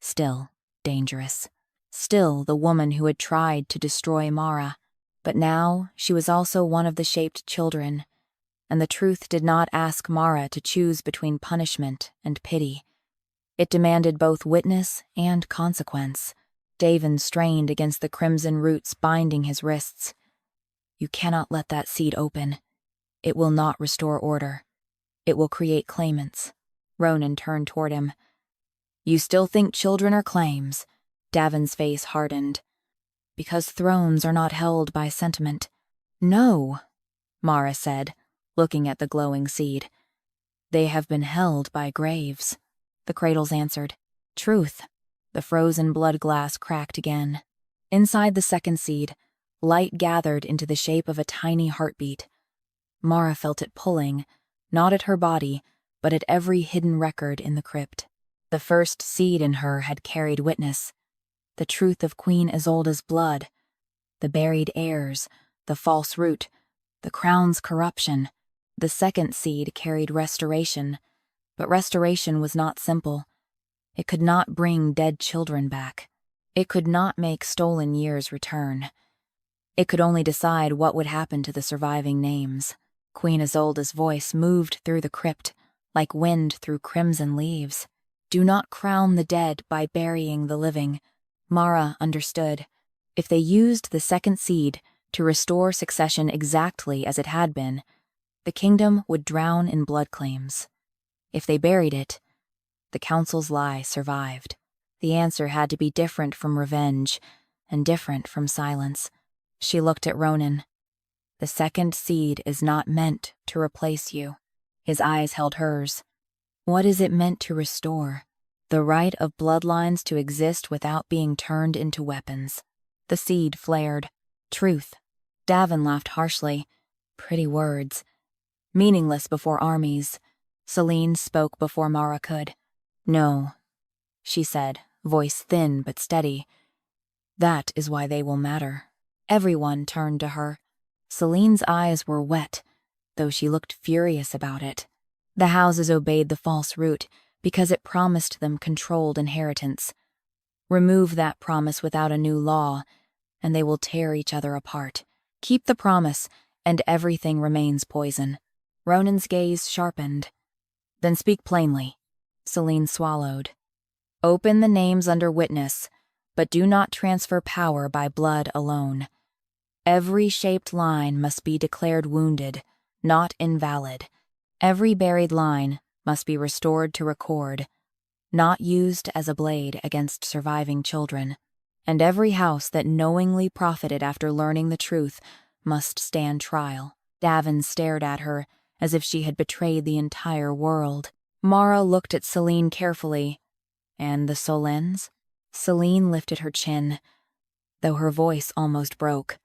Still dangerous. Still the woman who had tried to destroy Mara. But now she was also one of the shaped children, and the truth did not ask Mara to choose between punishment and pity. It demanded both witness and consequence. Davin strained against the crimson roots binding his wrists. "You cannot let that seed open. It will not restore order. It will create claimants." Ronan turned toward him. "You still think children are claims?" Davin's face hardened. "Because thrones are not held by sentiment." "No," Mara said, looking at the glowing seed. They have been held by graves, the cradles answered. Truth. The frozen blood glass cracked again. Inside the second seed, light gathered into the shape of a tiny heartbeat. Mara felt it pulling, not at her body, but at every hidden record in the crypt. The first seed in her had carried witness. The truth of Queen Isolde's blood, the buried heirs, the false root, the crown's corruption. The second seed carried restoration, but restoration was not simple. It could not bring dead children back. It could not make stolen years return. It could only decide what would happen to the surviving names. Queen Isolde's voice moved through the crypt, like wind through crimson leaves. Do not crown the dead by burying the living. Mara understood. If they used the second seed to restore succession exactly as it had been, the kingdom would drown in blood claims. If they buried it, the council's lie survived. The answer had to be different from revenge, and different from silence. She looked at Ronan. The second seed is not meant to replace you. His eyes held hers. What is it meant to restore? The right of bloodlines to exist without being turned into weapons. The seed flared. Truth. Davin laughed harshly. Pretty words. Meaningless before armies. Celine spoke before Mara could. No, she said, voice thin but steady. That is why they will matter. Everyone turned to her. Celine's eyes were wet, though she looked furious about it. The houses obeyed the false root because it promised them controlled inheritance. Remove that promise without a new law, and they will tear each other apart. Keep the promise, and everything remains poison. Ronan's gaze sharpened. Then speak plainly. Celine swallowed. Open the names under witness, but do not transfer power by blood alone. Every shaped line must be declared wounded, not invalid. Every buried line must be restored to record, not used as a blade against surviving children. And every house that knowingly profited after learning the truth must stand trial. Davin stared at her as if she had betrayed the entire world. Mara looked at Celine carefully. And the Solens? Celine lifted her chin, though her voice almost broke.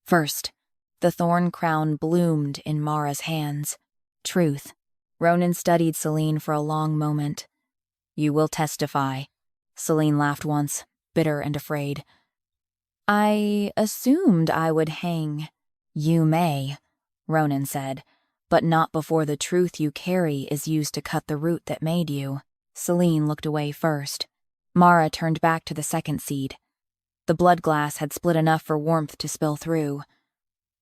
First, the Thorn Crown bloomed in Mara's hands. Truth. Ronan studied Celine for a long moment. You will testify. Celine laughed once, bitter and afraid. I assumed I would hang. You may, Ronan said, but not before the truth you carry is used to cut the root that made you. Celine looked away first. Mara turned back to the second seed. The blood glass had split enough for warmth to spill through.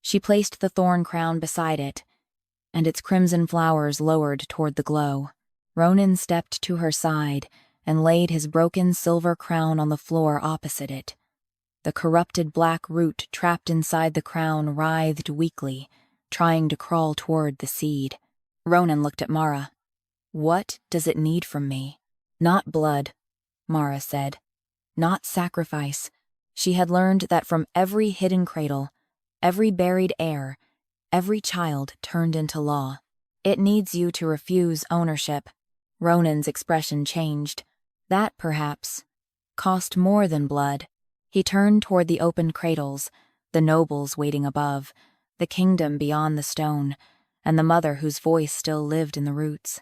She placed the thorn crown beside it, and its crimson flowers lowered toward the glow. Ronan stepped to her side and laid his broken silver crown on the floor opposite it. The corrupted black root trapped inside the crown writhed weakly, trying to crawl toward the seed. Ronan looked at Mara. What does it need from me? Not blood, Mara said. Not sacrifice. She had learned that from every hidden cradle, every buried heir, every child turned into law. It needs you to refuse ownership. Ronan's expression changed. That, perhaps, cost more than blood. He turned toward the open cradles, the nobles waiting above, the kingdom beyond the stone, and the mother whose voice still lived in the roots.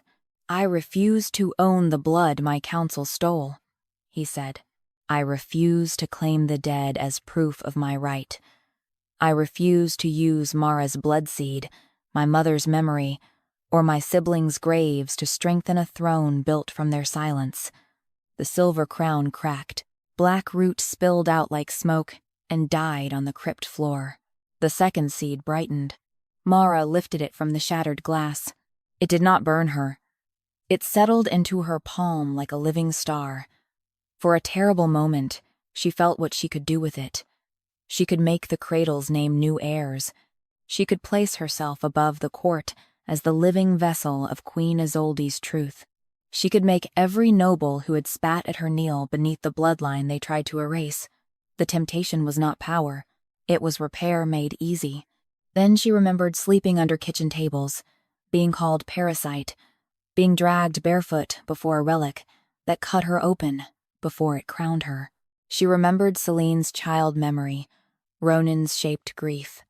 I refuse to own the blood my council stole, he said. I refuse to claim the dead as proof of my right. I refuse to use Mara's blood seed, my mother's memory, or my siblings' graves to strengthen a throne built from their silence. The silver crown cracked. Black root spilled out like smoke and died on the crypt floor. The second seed brightened. Mara lifted it from the shattered glass. It did not burn her. It settled into her palm like a living star. For a terrible moment, she felt what she could do with it. She could make the cradles name new heirs. She could place herself above the court as the living vessel of Queen Isolde's truth. She could make every noble who had spat at her kneel beneath the bloodline they tried to erase. The temptation was not power. It was repair made easy. Then she remembered sleeping under kitchen tables, being called parasite, being dragged barefoot before a relic that cut her open before it crowned her. She remembered Celine's child memory, Ronan's shaped grief,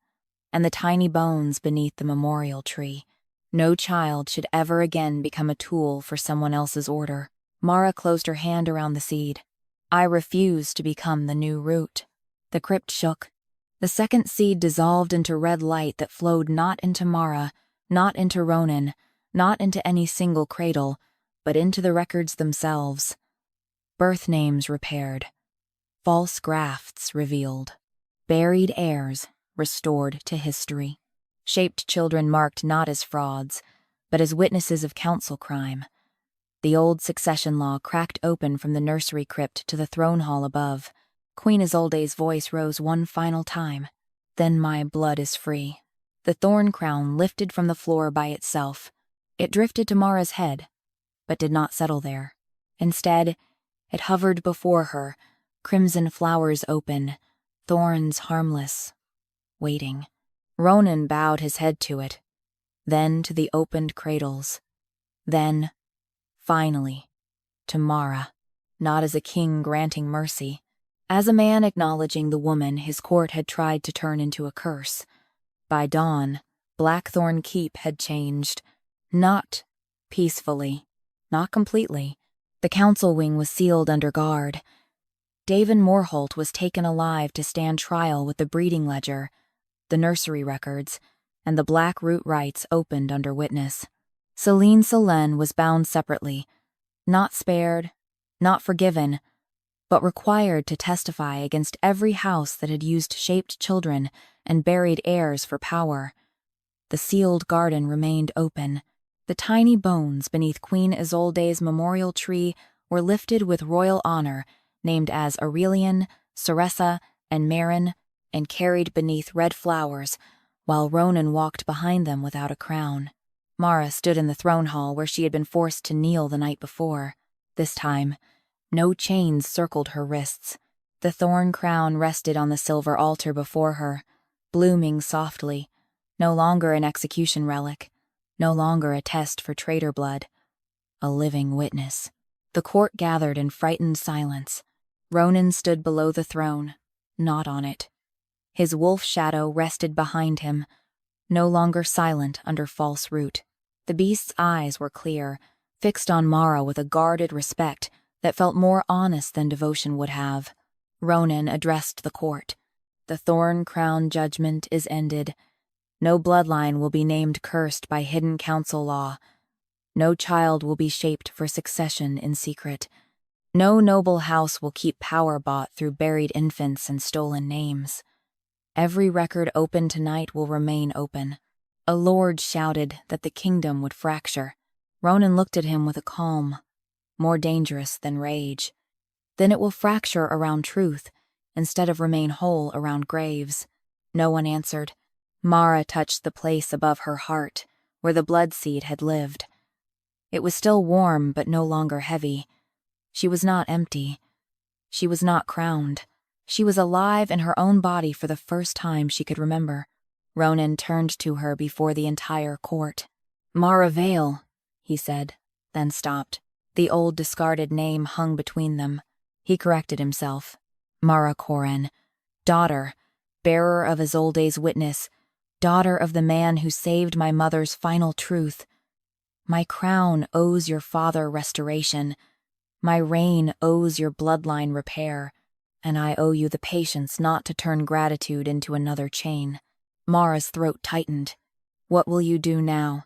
and the tiny bones beneath the memorial tree. No child should ever again become a tool for someone else's order. Mara closed her hand around the seed. I refuse to become the new root. The crypt shook. The second seed dissolved into red light that flowed not into Mara, not into Ronan, not into any single cradle, but into the records themselves. Birth names repaired. False grafts revealed. Buried heirs restored to history. Shaped children marked not as frauds, but as witnesses of council crime. The old succession law cracked open from the nursery crypt to the throne hall above. Queen Isolde's voice rose one final time. Then my blood is free. The thorn crown lifted from the floor by itself. It drifted to Mara's head, but did not settle there. Instead, it hovered before her, crimson flowers open, thorns harmless, waiting. Ronan bowed his head to it, then to the opened cradles, then, finally, to Mara, not as a king granting mercy, as a man acknowledging the woman his court had tried to turn into a curse. By dawn, Blackthorn Keep had changed, not peacefully, not completely. The council wing was sealed under guard. David Morholt was taken alive to stand trial with the breeding ledger, the nursery records, and the black root rights opened under witness. Celine Solène was bound separately, not spared, not forgiven, but required to testify against every house that had used shaped children and buried heirs for power. The sealed garden remained open. The tiny bones beneath Queen Isolde's memorial tree were lifted with royal honor, named as Aurelian, Ceressa, and Marin, and carried beneath red flowers, while Ronan walked behind them without a crown. Mara stood in the throne hall where she had been forced to kneel the night before. This time, no chains circled her wrists. The thorn crown rested on the silver altar before her, blooming softly, no longer an execution relic, no longer a test for traitor blood, a living witness. The court gathered in frightened silence. Ronan stood below the throne, not on it. His wolf shadow rested behind him, no longer silent under false root. The beast's eyes were clear, fixed on Mara with a guarded respect that felt more honest than devotion would have. Ronan addressed the court. The thorn crown judgment is ended. No bloodline will be named cursed by hidden council law. No child will be shaped for succession in secret. No noble house will keep power bought through buried infants and stolen names. Every record open tonight will remain open. A lord shouted that the kingdom would fracture. Ronan looked at him with a calm, more dangerous than rage. Then it will fracture around truth, instead of remain whole around graves. No one answered. Mara touched the place above her heart, where the blood seed had lived. It was still warm, but no longer heavy. She was not empty. She was not crowned. She was alive in her own body for the first time she could remember. Ronan turned to her before the entire court. Mara Vale, he said, then stopped. The old discarded name hung between them. He corrected himself. Mara Coren, daughter, bearer of Isolde's witness, daughter of the man who saved my mother's final truth. My crown owes your father restoration. My reign owes your bloodline repair, and I owe you the patience not to turn gratitude into another chain. Mara's throat tightened. What will you do now?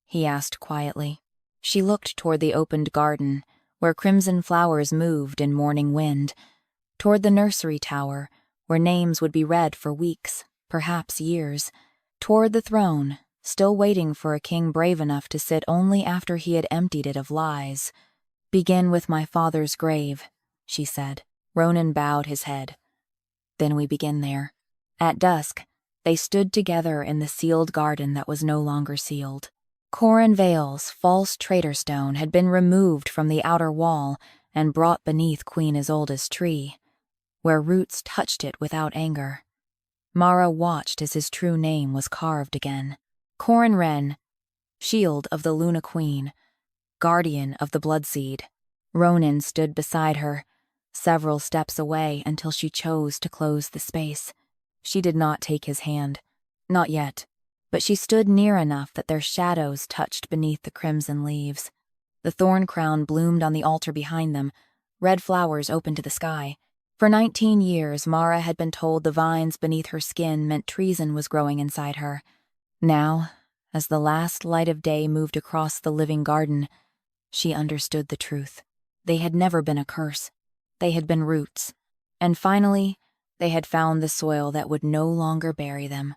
He asked quietly. She looked toward the opened garden, where crimson flowers moved in morning wind, toward the nursery tower, where names would be read for weeks, perhaps years, toward the throne, still waiting for a king brave enough to sit only after he had emptied it of lies. Begin with my father's grave, she said. Ronan bowed his head. Then we begin there. At dusk, they stood together in the sealed garden that was no longer sealed. Corin Vale's false traitor stone had been removed from the outer wall and brought beneath Queen Isolde's tree, where roots touched it without anger. Mara watched as his true name was carved again. Corin Wren, shield of the Luna Queen, guardian of the bloodseed. Ronan stood beside her, several steps away until she chose to close the space. She did not take his hand. Not yet, but she stood near enough that their shadows touched beneath the crimson leaves. The thorn crown bloomed on the altar behind them. Red flowers opened to the sky. For 19 years, Mara had been told the vines beneath her skin meant treason was growing inside her. Now, as the last light of day moved across the living garden, she understood the truth. They had never been a curse. They had been roots. And finally, they had found the soil that would no longer bury them.